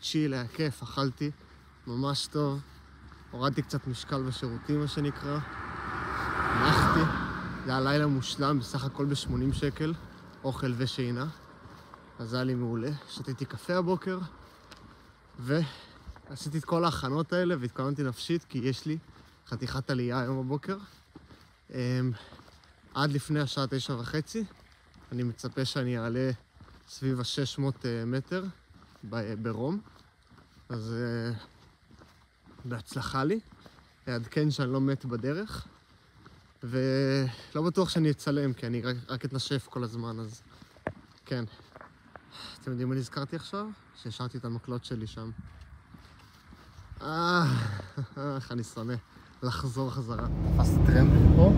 Speaker 1: צ'יל, היה כיף, אכלתי ממש טוב. הורדתי קצת משקל בשירותים, מה שנקרא. נחתי. זה היה לילה מושלם, בסך הכל ב80 שקל, אוכל ושינה. אז זה היה לי מעולה. שתיתי קפה הבוקר, ועשיתי את כל ההכנות האלה, והתכוננתי נפשית, כי יש לי חתיכת עלייה היום בבוקר. עד לפני השעה 9:30, אני מצפה שאני אעלה סביב ה-600 מטר ברום. אז בהצלחה לי. אעדכן שאני לא מת בדרך. ולא בטוח שאני אצלם, כי אני רק אתנשף כל הזמן, אז כן. אתם יודעים מה נזכרתי עכשיו? שהשארתי את המקלות שלי שם. איך אני שונא לחזור חזרה. תפסת טרמפ פה?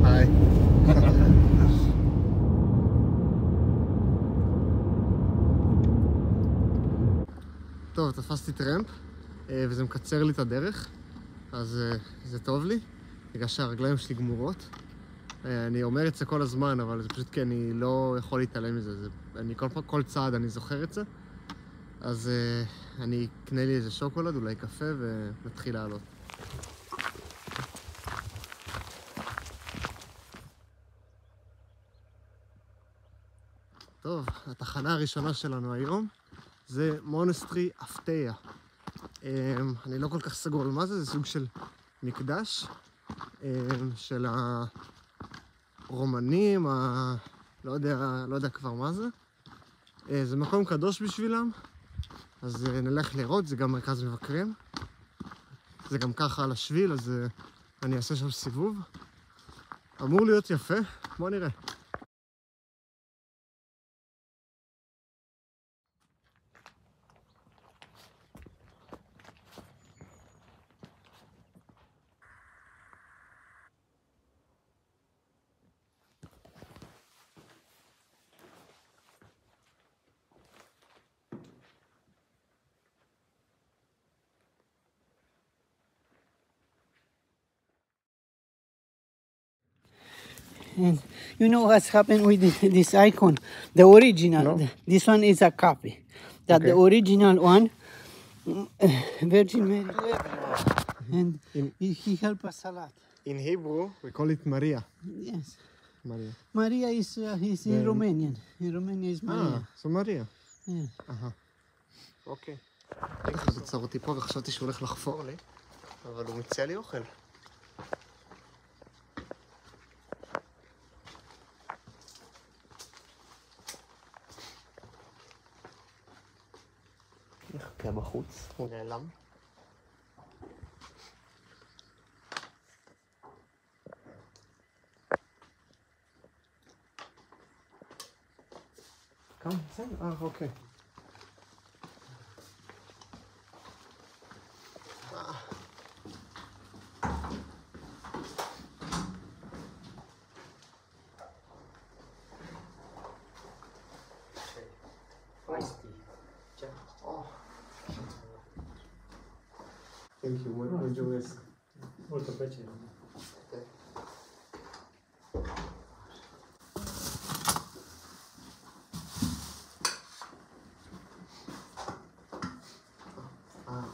Speaker 1: היי. טוב, תפסתי טרמפ, וזה מקצר לי את הדרך, אז זה טוב לי, בגלל שהרגליים שלי גמורות. אני אומר את זה כל הזמן, אבל זה פשוט כי אני לא יכול להתעלם מזה. כל צעד אני זוכר את זה, אז אני אקנה לי איזה שוקולד, אולי קפה, ונתחיל לעלות. טוב, התחנה הראשונה שלנו היום זה מונסטרי אפטיה. אני לא כל כך סגור על מה זה, זה סוג של מקדש של הרומנים, לא יודע כבר מה זה. זה מקום קדוש בשבילם, אז נלך לראות, זה גם מרכז מבקרים. זה גם ככה על השביל, אז אני אעשה שם סיבוב. אמור להיות יפה, בוא נראה.
Speaker 6: And you know what's happened with this icon? The original.
Speaker 1: No.
Speaker 6: This one is a copy. That
Speaker 1: Okay.
Speaker 6: the original one, Virgin Mary. And he helped us a lot.
Speaker 1: In Hebrew, we call it Maria.
Speaker 6: Yes.
Speaker 1: Maria.
Speaker 6: Maria is in Romanian. In Romania is Maria.
Speaker 1: so Maria.
Speaker 6: Yeah.
Speaker 1: אוקיי. זה עצר אותי פה וחשבתי שהוא הולך לחפור לי, אבל הוא מציע לי אוכל. בחוץ, הוא נעלם. כאן? בסדר? אוקיי. Thank you. Would you risk?
Speaker 2: Molto piacere.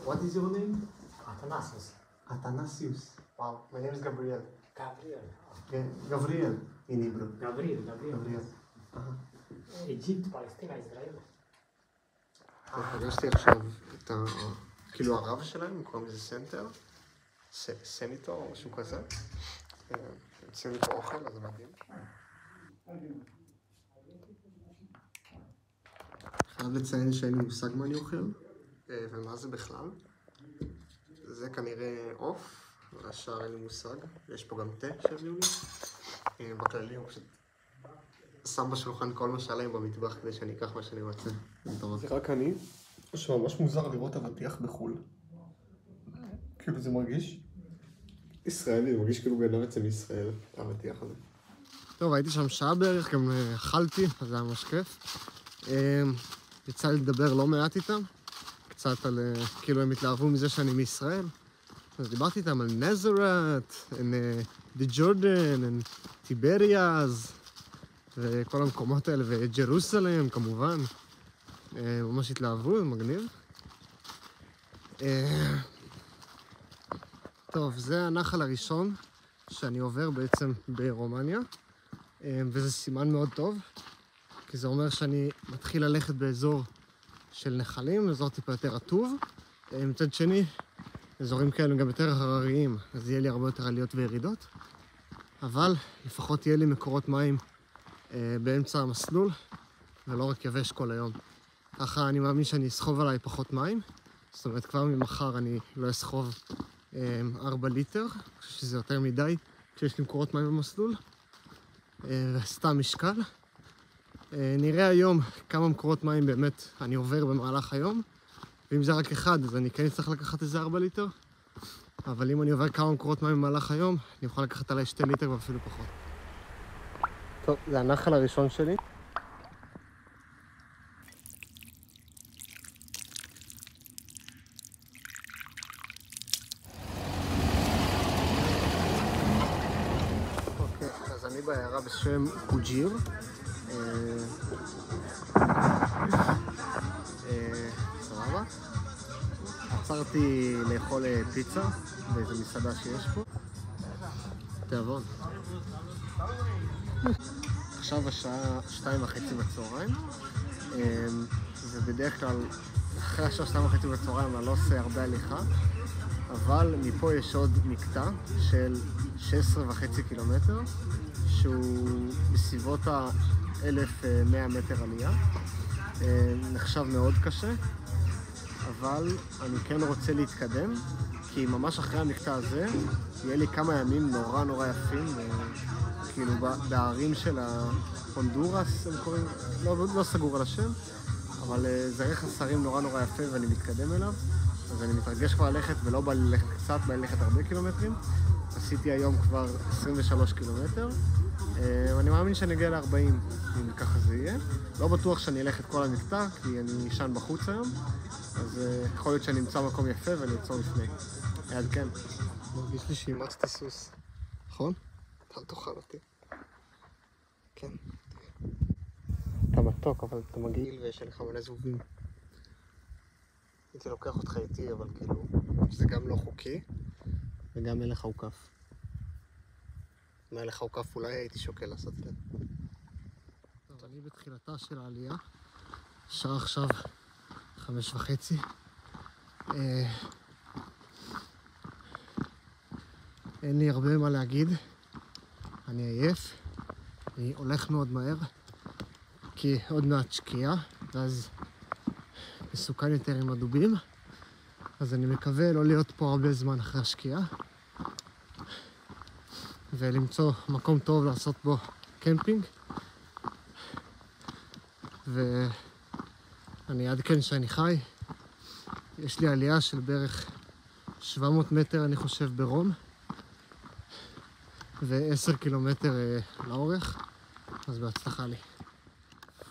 Speaker 1: What is your name?
Speaker 2: Athanasius.
Speaker 1: Athanasius. Wow, my name is Gabriel.
Speaker 2: Gabriel.
Speaker 1: Gabriel in Hebrew.
Speaker 2: Gabriel.
Speaker 1: Gabriel.
Speaker 2: Egypt, Palestina, Israel.
Speaker 1: פגשתי עכשיו את כאילו הרב שלהם, קוראים לזה סנטר, סניטור או משהו כזה. יוצאים איתו אוכל, אז זה מדהים. חייב לציין שאין לי מושג מה אני אוכל, ומה זה בכלל. זה כנראה עוף, והשאר אין לי מושג. יש פה גם תה שהביאו לי. בכללי הוא פשוט שם בשולחן כל מה שעליהם במטבח כדי שאני אקח מה שאני רוצה. זה רק אני, שממש מוזר לראות אבטיח בחו"ל. כאילו זה מרגיש ישראלי, זה מרגיש כאילו גנב אצל ישראל, האבטיח הזה. טוב, הייתי שם שעה בערך, גם אכלתי, אז זה היה ממש כיף. יצא לי לדבר לא מעט איתם, קצת על, כאילו הם התלהבו מזה שאני מישראל. אז דיברתי איתם על נזרת, די ג'ורדן, טיבריאז, וכל המקומות האלה, וג'רוסלם כמובן. ממש התלהבו, זה מגניב. טוב, זה הנחל הראשון שאני עובר בעצם ברומניה, וזה סימן מאוד טוב, כי זה אומר שאני מתחיל ללכת באזור של נחלים, אזור טיפה יותר רטוב. מצד שני, אזורים כאלה גם יותר הרריים, אז יהיה לי הרבה יותר עליות וירידות, אבל לפחות יהיה לי מקורות מים באמצע המסלול, ולא רק יבש כל היום. ככה אני מאמין שאני אסחוב עליי פחות מים, זאת אומרת כבר ממחר אני לא אסחוב 4 ליטר, אני חושב שזה יותר מדי כשיש לי מקורות מים במסלול, סתם משקל. נראה היום כמה מקורות מים באמת אני עובר במהלך היום, ואם זה רק אחד אז אני כן אצטרך לקחת איזה 4 ליטר, אבל אם אני עובר כמה מקורות מים במהלך היום, אני יכול לקחת עליי 2 ליטר ואפילו פחות. טוב, זה הנחל הראשון שלי. אוקיי, אז אני בעיירה בשם קוג'יר. סבבה. עצרתי לאכול פיצה באיזו מסעדה שיש פה. תיאבון. עכשיו השעה 2:30 בצהריים, ובדרך כלל אחרי השעה 2:30 בצהריים אני לא עושה הרבה הליכה, אבל מפה יש עוד מקטע של 16.5 קילומטר, שהוא בסביבות ה-1,100 מטר עלייה. נחשב מאוד קשה, אבל אני כן רוצה להתקדם, כי ממש אחרי המקטע הזה יהיה לי כמה ימים נורא יפים, כאילו בערים של ההונדורס הם קוראים, לא סגור על השם, אבל זה רכס הרים נורא יפה ואני מתקדם אליו, אז אני מתרגש כבר ללכת ולא בא ללכת קצת, בא ללכת הרבה קילומטרים. עשיתי היום כבר 23 קילומטר, ואני מאמין שאני אגיע ל-40 אם ככה זה יהיה. לא בטוח שאני אלך את כל המקטע, כי אני ישן בחוץ היום, אז יכול להיות שאני אמצא מקום יפה ואני אעצור לפני. כן. מרגיש לי שאימצתי סוס, נכון? אל תאכל אותי. כן. אתה מתוק, אבל אתה מגעיל ויש לך מלא זבובים. הייתי לוקח אותך איתי, אבל כאילו, זה גם לא חוקי, וגם אין לך עוקף. אם היה לך עוקף אולי הייתי שוקל לעשות את זה. טוב, אני בתחילתה של העלייה. שעה עכשיו 5:30. אין לי הרבה מה להגיד. אני עייף. אני הולך מאוד מהר, כי עוד מעט שקיעה, ואז מסוכן יותר עם הדובים, אז אני מקווה לא להיות פה הרבה זמן אחרי השקיעה, ולמצוא מקום טוב לעשות בו קמפינג. ואני אעדכן שאני חי. יש לי עלייה של בערך 700 מטר, אני חושב, ברום, ו10 קילומטר לאורך, אז בהצלחה לי.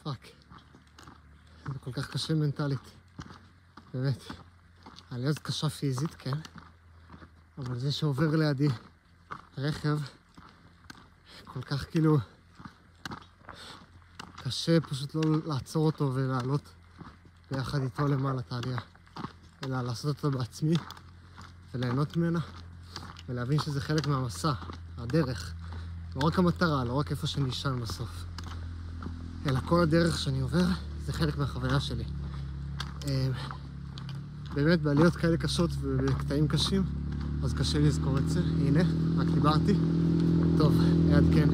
Speaker 1: פאק. זה כל כך קשה מנטלית. באמת. העלייה הזאת קשה פיזית, כן? אבל זה שעובר לידי רכב, כל כך כאילו קשה פשוט לא לעצור אותו ולעלות ביחד איתו למעלה את העלייה, אלא לעשות אותו בעצמי וליהנות ממנה ולהבין שזה חלק מהמסע, הדרך, לא רק המטרה, לא רק איפה שאני אשן בסוף, אלא כל הדרך שאני עובר זה חלק מהחוויה שלי. באמת בעליות כאלה קשות ובקטעים קשים, אז קשה לזכור את זה. הנה, רק דיברתי. טוב, אעדכן.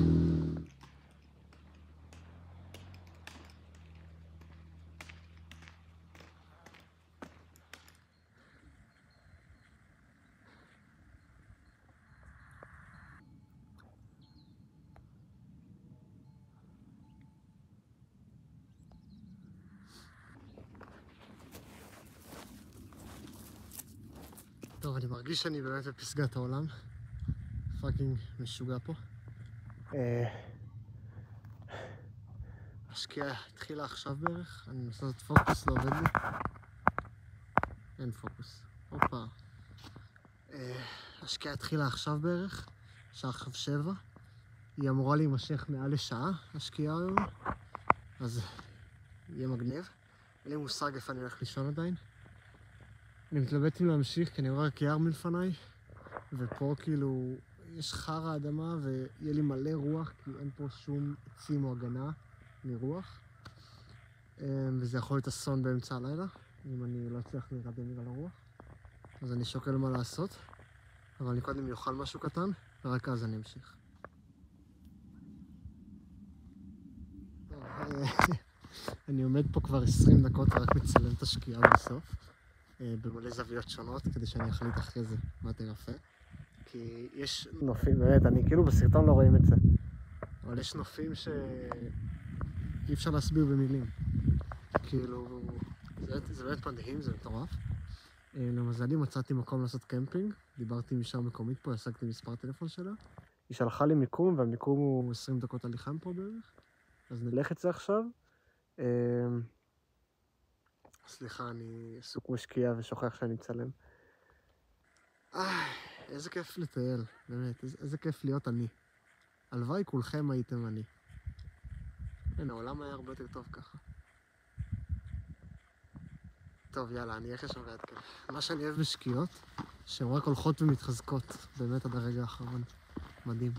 Speaker 1: טוב, אני מרגיש שאני באמת בפסגת העולם. פאקינג משוגע פה. השקיעה התחילה עכשיו בערך. אני מנסה לעשות פוקוס, לא עובד לי. אין פוקוס. הופה. השקיעה התחילה עכשיו בערך. שעה עכשיו 7. היא אמורה להימשך מעל לשעה, השקיעה היום. אז יהיה מגניב. אין לי מושג איפה אני הולך לישון עדיין. אני מתלבט אם להמשיך, כי אני רואה רק יער מלפניי, ופה כאילו יש חר האדמה ויהיה לי מלא רוח, כי אין פה שום עצים או הגנה מרוח. וזה יכול להיות אסון באמצע הלילה, אם אני לא אצליח להירדם בגלל הרוח. אז אני שוקל מה לעשות, אבל אני קודם אוכל משהו קטן, ורק אז אני אמשיך. אני עומד פה כבר 20 דקות ורק מצלם את השקיעה בסוף. במלא זוויות שונות, כדי שאני אחליט אחרי זה מה יותר יפה. כי יש נופים, באמת, אני כאילו בסרטון לא רואים את זה, אבל יש נופים שאי אפשר להסביר במילים. כאילו, זה באמת מדהים, זה מטורף. למזלי מצאתי מקום לעשות קמפינג, דיברתי עם אישה מקומית פה, השגתי מספר טלפון שלה. היא שלחה לי מיקום, והמיקום הוא 20 דקות הליכה פה בערך. אז נלך את זה עכשיו. סליחה, אני עסוק משקיע ושוכח שאני מצלם. איזה כיף לטייל, באמת, איזה כיף להיות אני. הלוואי כולכם הייתם אני. אין, העולם היה הרבה יותר טוב ככה. טוב, יאללה, אני אלך לשם ואעדכן. מה שאני אוהב בשקיעות, שהן רק הולכות ומתחזקות, באמת עד הרגע האחרון. מדהים.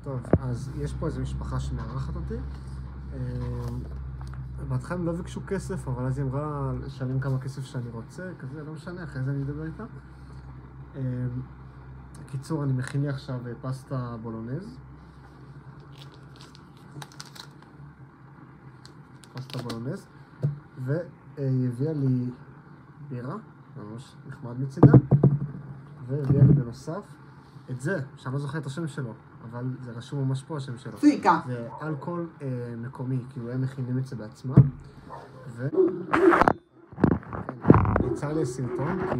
Speaker 1: טוב, אז יש פה איזו משפחה שמארחת אותי. בהתחלה הם לא ביקשו כסף, אבל אז היא אמרה לשלם כמה כסף שאני רוצה, כזה, לא משנה, אחרי זה אני אדבר איתה. בקיצור, אני מכין לי עכשיו פסטה בולונז. והיא הביאה לי בירה, ממש נחמד מצידה, והביאה לי בנוסף את זה, שאני לא זוכר את השם שלו, אבל זה רשום ממש פה השם שלו.
Speaker 6: צויקה.
Speaker 1: זה אלכוהול מקומי, כאילו הם מכינים את זה בעצמם. יצא לי סרטון, כי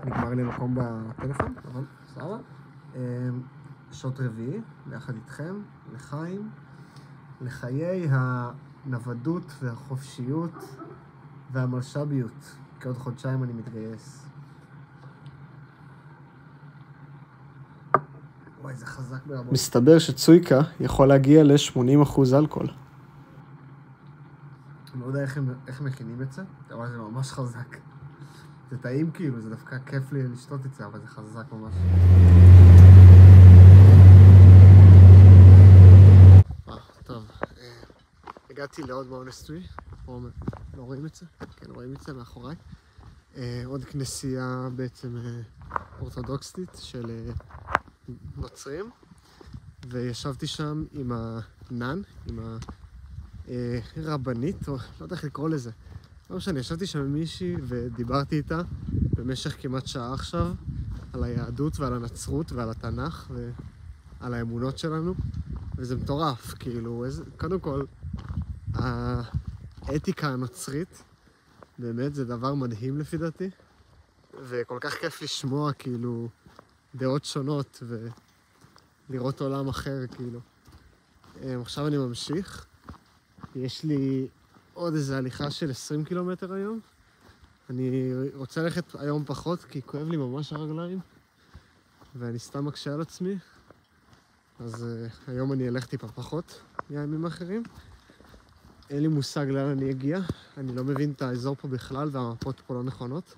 Speaker 1: נגמר לי מקום בטלפון, אבל סבבה. שעות רביעי, ביחד איתכם, לחיים, לחיי הנוודות והחופשיות והמלשביות, כי עוד חודשיים אני מתגייס. וואי, זה חזק ברמות. מסתבר שצויקה יכול להגיע ל-80% אלכוהול. אני לא יודע איך מכינים את זה, אבל זה ממש חזק. זה טעים כאילו, זה דווקא כיף לי לשתות את זה, אבל זה חזק ממש. טוב, הגעתי לעוד מונסטרי, פה לא רואים את זה? כן, רואים את זה מאחוריי. עוד כנסייה בעצם אורתודוקסטית של נוצרים, וישבתי שם עם הנן, עם רבנית, או לא יודע איך לקרוא לזה. לא משנה, ישבתי שם עם מישהי ודיברתי איתה במשך כמעט שעה עכשיו על היהדות ועל הנצרות ועל התנ"ך ועל האמונות שלנו, וזה מטורף, כאילו, קודם כל, האתיקה הנוצרית, באמת, זה דבר מדהים לפי דעתי, וכל כך כיף לשמוע, כאילו, דעות שונות ולראות עולם אחר, כאילו. עכשיו אני ממשיך. יש לי עוד איזו הליכה של 20 קילומטר היום. אני רוצה ללכת היום פחות, כי כואב לי ממש הרגליים, ואני סתם מקשה על עצמי. אז היום אני אלך טיפה פחות מהימים האחרים. אין לי מושג לאן אני אגיע. אני לא מבין את האזור פה בכלל, והמפות פה לא נכונות.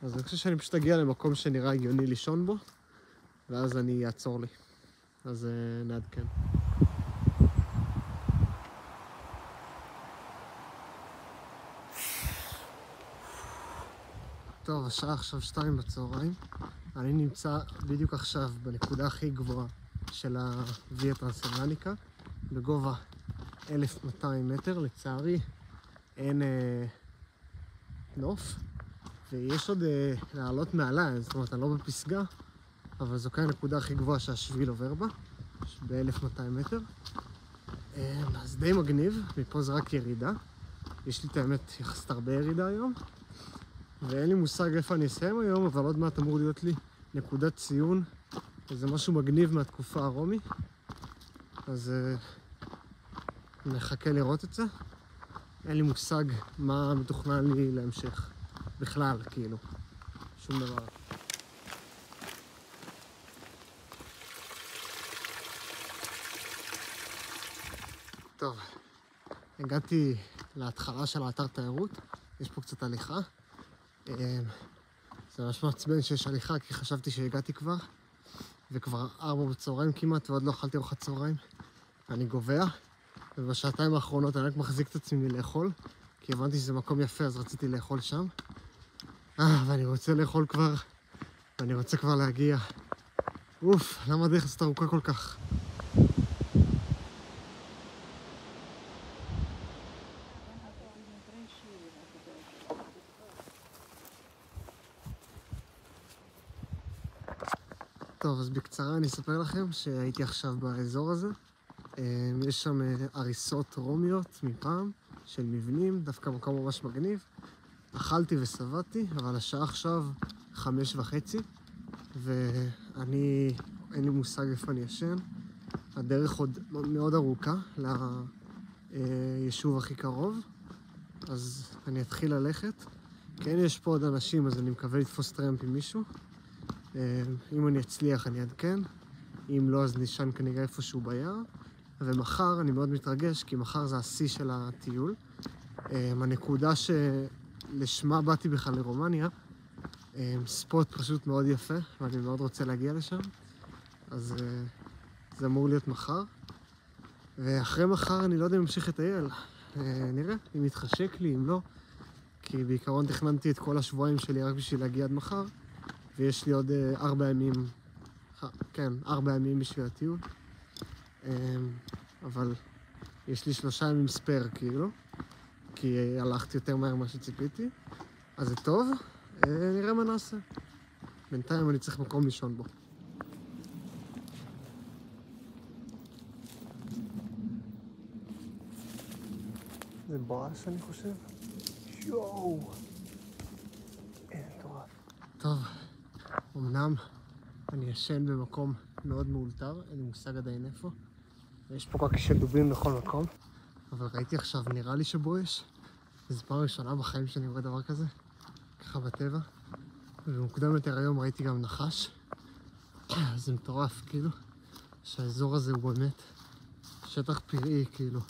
Speaker 1: אז אני חושב שאני פשוט אגיע למקום שנראה הגיוני לישון בו, ואז אני אעצור לי. אז נעדכן. טוב, השעה עכשיו 2 בצהריים. אני נמצא בדיוק עכשיו בנקודה הכי גבוהה של הוויה טרנסילבניקה, בגובה 1200 מטר. לצערי אין נוף, ויש עוד לעלות מעלה, זאת אומרת, אני לא בפסגה, אבל זו כאן הנקודה הכי גבוהה שהשביל עובר בה, ב-1200 מטר. אז די מגניב, מפה זה רק ירידה. יש לי את האמת יחסית הרבה ירידה היום, ואין לי מושג איפה אני אסיים היום, אבל עוד מעט אמור להיות לי נקודת ציון, וזה משהו מגניב מהתקופה הרומי, אז נחכה לראות את זה. אין לי מושג מה מתוכנן לי להמשך, בכלל, כאילו, שום דבר. טוב, הגעתי להתחלה של האתר תיירות, יש פה קצת הליכה. זה ממש מעצבן שיש הליכה, כי חשבתי שהגעתי כבר, וכבר 4 בצהריים כמעט, ועוד לא אכלתי ארוחת צהריים. אני גובע, ובשעתיים האחרונות אני רק מחזיק את עצמי מלאכול, כי הבנתי שזה מקום יפה, אז רציתי לאכול שם. ואני רוצה לאכול כבר, ואני רוצה כבר להגיע. אוף, למה הדרך הזאת ארוכה כל כך? טוב, אז בקצרה אני אספר לכם שהייתי עכשיו באזור הזה. יש שם הריסות רומיות מפעם, של מבנים, דווקא מקום ממש מגניב. אכלתי וסבתי, אבל השעה עכשיו 5:30, ואני, אין לי מושג איפה אני ישן. הדרך עוד מאוד ארוכה ליישוב הכי קרוב, אז אני אתחיל ללכת. כן, יש פה עוד אנשים, אז אני מקווה לתפוס טרמפ עם מישהו. אם אני אצליח אני אעדכן, אם לא אז נשען כנראה איפשהו ביער. ומחר אני מאוד מתרגש, כי מחר זה השיא של הטיול. הנקודה שלשמה באתי בכלל לרומניה, ספוט פשוט מאוד יפה, ואני מאוד רוצה להגיע לשם. אז זה אמור להיות מחר. ואחרי מחר אני לא יודע אם אמשיך לטייל. נראה, אם יתחשק לי, אם לא. כי בעיקרון תכננתי את כל השבועיים שלי רק בשביל להגיע עד מחר. ויש לי עוד 4 ימים, כן, 4 ימים בשביל הטיול. אבל יש לי 3 ימים ספייר, כאילו, כי הלכתי יותר מהר ממה שציפיתי. אז זה טוב, נראה מה נעשה. בינתיים אני צריך מקום לישון בו. זה בואש, אני חושב. יואו! אין מטורף. טוב. אמנם אני ישן במקום מאוד מאולתר, אין לי מושג עדיין איפה. ויש פה רק של דובים בכל מקום, אבל ראיתי עכשיו, נראה לי שבואש. זו פעם ראשונה בחיים שאני רואה דבר כזה, ככה בטבע. ומוקדם יותר היום ראיתי גם נחש. זה מטורף, כאילו, שהאזור הזה הוא באמת שטח פראי, כאילו.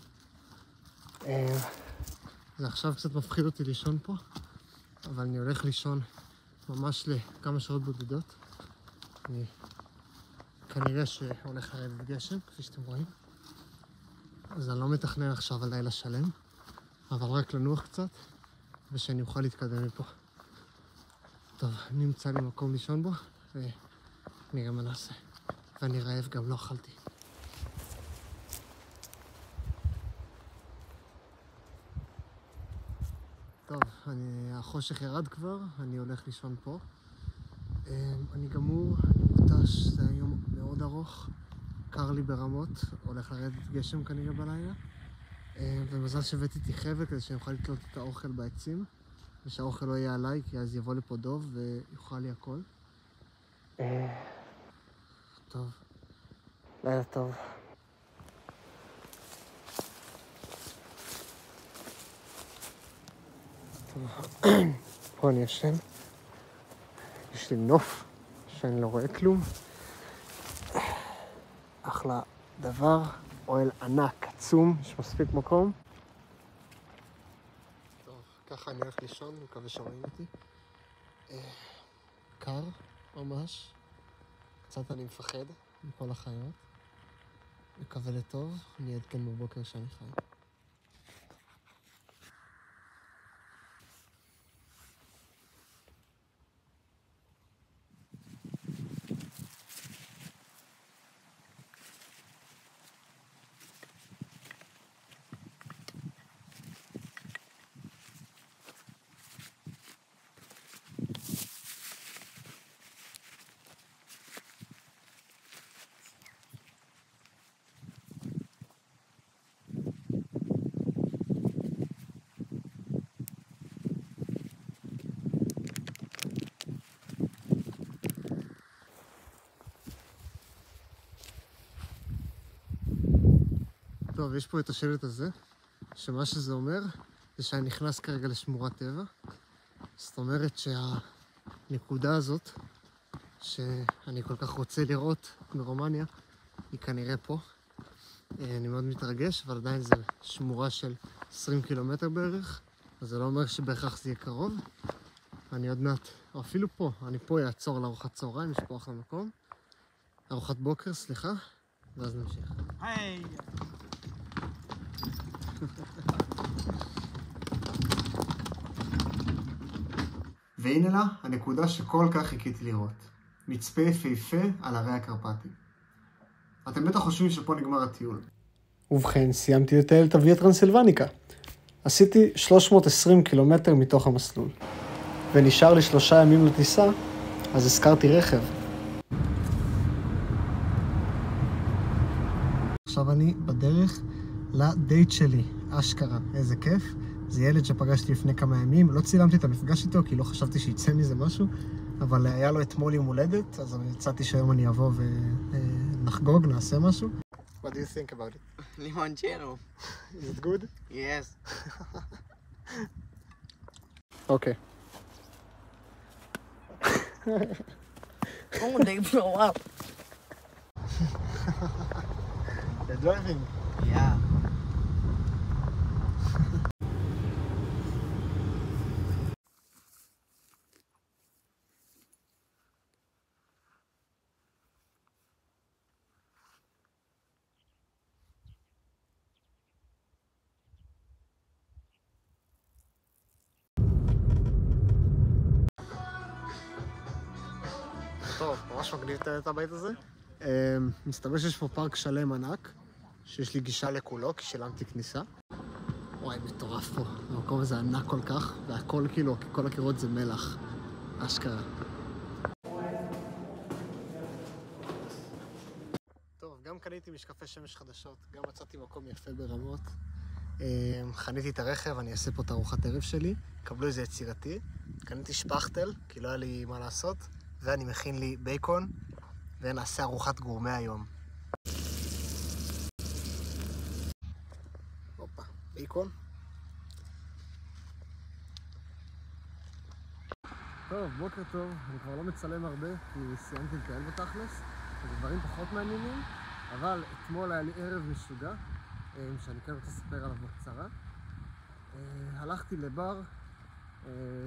Speaker 1: זה עכשיו קצת מפחיד אותי לישון פה, אבל אני הולך לישון ממש לכמה שעות בודדות. אני כנראה שהולך לרדת גשם, כפי שאתם רואים. אז אני לא מתכנן עכשיו על לילה שלם, אבל רק לנוח קצת, ושאני אוכל להתקדם מפה. טוב, אני אמצא לי מקום לישון בו, ונראה מה נעשה. ואני רעב, גם לא אכלתי. טוב, החושך ירד כבר, אני הולך לישון פה. אני גמור, אני מותש, זה היה יום מאוד ארוך. קר לי ברמות, הולך לרדת גשם כנראה בלילה. ומזל שהבאתי איתי חבל כדי שאני אוכל לתלות את האוכל בעצים. ושהאוכל לא יהיה עליי, כי אז יבוא לפה דוב ויאכל לי הכל. טוב, לילה טוב. פה אני ישן. יש לי נוף שאני לא רואה כלום. אחלה דבר, אוהל ענק, עצום, יש מספיק מקום. טוב, ככה אני הולך לישון, אני מקווה שרואים אותי. קר, ממש. קצת אני מפחד מכל החיות. מקווה לטוב, אני אעדכן בבוקר שאני חי. טוב, יש פה את השלט הזה, שמה שזה אומר, זה שאני נכנס כרגע לשמורת טבע. זאת אומרת שהנקודה הזאת, שאני כל כך רוצה לראות ברומניה, היא כנראה פה. אני מאוד מתרגש, אבל עדיין זו שמורה של 20 קילומטר בערך, אז זה לא אומר שבהכרח זה יהיה קרוב. אני עוד מעט, או אפילו פה, אני פה אעצור לארוחת צהריים, יש פה אחלה מקום. ארוחת בוקר, סליחה, ואז נמשיך.
Speaker 2: היי!
Speaker 1: והנה לה הנקודה שכל כך חיכיתי לראות. מצפה יפהפה על הרי הקרפטי. אתם בטח חושבים שפה נגמר הטיול. ובכן, סיימתי לטייל את הוויה טרנסילבניקה. עשיתי 320 קילומטר מתוך המסלול. ונשאר לי 3 ימים לטיסה, אז הזכרתי רכב. עכשיו אני בדרך לדייט שלי, אשכרה, איזה כיף. זה ילד שפגשתי לפני כמה ימים, לא צילמתי את המפגש איתו כי לא חשבתי שיצא מזה משהו, אבל היה לו אתמול יום הולדת, אז אני הצעתי שהיום אני אבוא ונחגוג, נעשה משהו. What do you think about it?
Speaker 8: Limoncello.
Speaker 1: Is it good?
Speaker 8: Yes.
Speaker 1: Okay.
Speaker 8: Oh, they blow up.
Speaker 1: You're driving.
Speaker 8: Yeah.
Speaker 1: טוב, ממש מגניב את הבית הזה. מסתבר שיש פה פארק שלם ענק, שיש לי גישה לכולו, כי שילמתי כניסה. וואי, מטורף פה. המקום הזה ענק כל כך, והכל כאילו, כל הקירות זה מלח. אשכרה. טוב, גם קניתי משקפי שמש חדשות, גם מצאתי מקום יפה ברמות. חניתי את הרכב, אני אעשה פה את ארוחת ערב שלי, קבלו איזה יצירתי. קניתי שפכטל, כי לא היה לי מה לעשות, ואני מכין לי בייקון, ונעשה ארוחת גורמה היום. הופה, בייקון. טוב, בוקר טוב, אני כבר לא מצלם הרבה, כי סיימתי לטייל בתכלס, אז דברים פחות מעניינים, אבל אתמול היה לי ערב משוגע, שאני כן רוצה לספר עליו בקצרה. הלכתי לבר,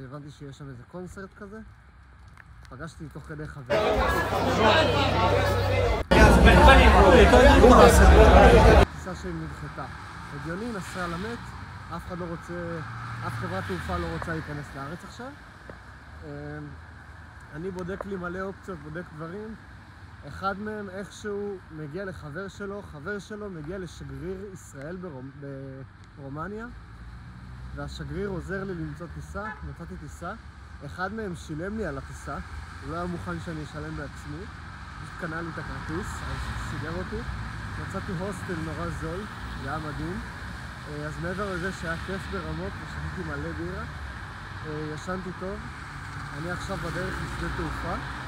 Speaker 1: הבנתי שיש שם איזה קונצרט כזה, פגשתי תוך כדי חבר. טיסה שלי נדחתה. הגיוני, נסע למת, אף אחד לא רוצה, אף חברת תעופה לא רוצה להיכנס לארץ עכשיו. אני בודק לי מלא אופציות, בודק דברים. אחד מהם איכשהו מגיע לחבר שלו, חבר שלו מגיע לשגריר ישראל ברומניה. והשגריר עוזר לי למצוא טיסה, מצאתי טיסה. אחד מהם שילם לי על הטיסה, הוא לא היה מוכן שאני אשלם בעצמי, פשוט קנה לי את הכרטיס, אז סידר אותי. מצאתי הוסטל נורא זול, זה היה מדהים. אז מעבר לזה שהיה כיף ברמות ושתיתי מלא בירה, ישנתי טוב. אני עכשיו בדרך לשדה תעופה.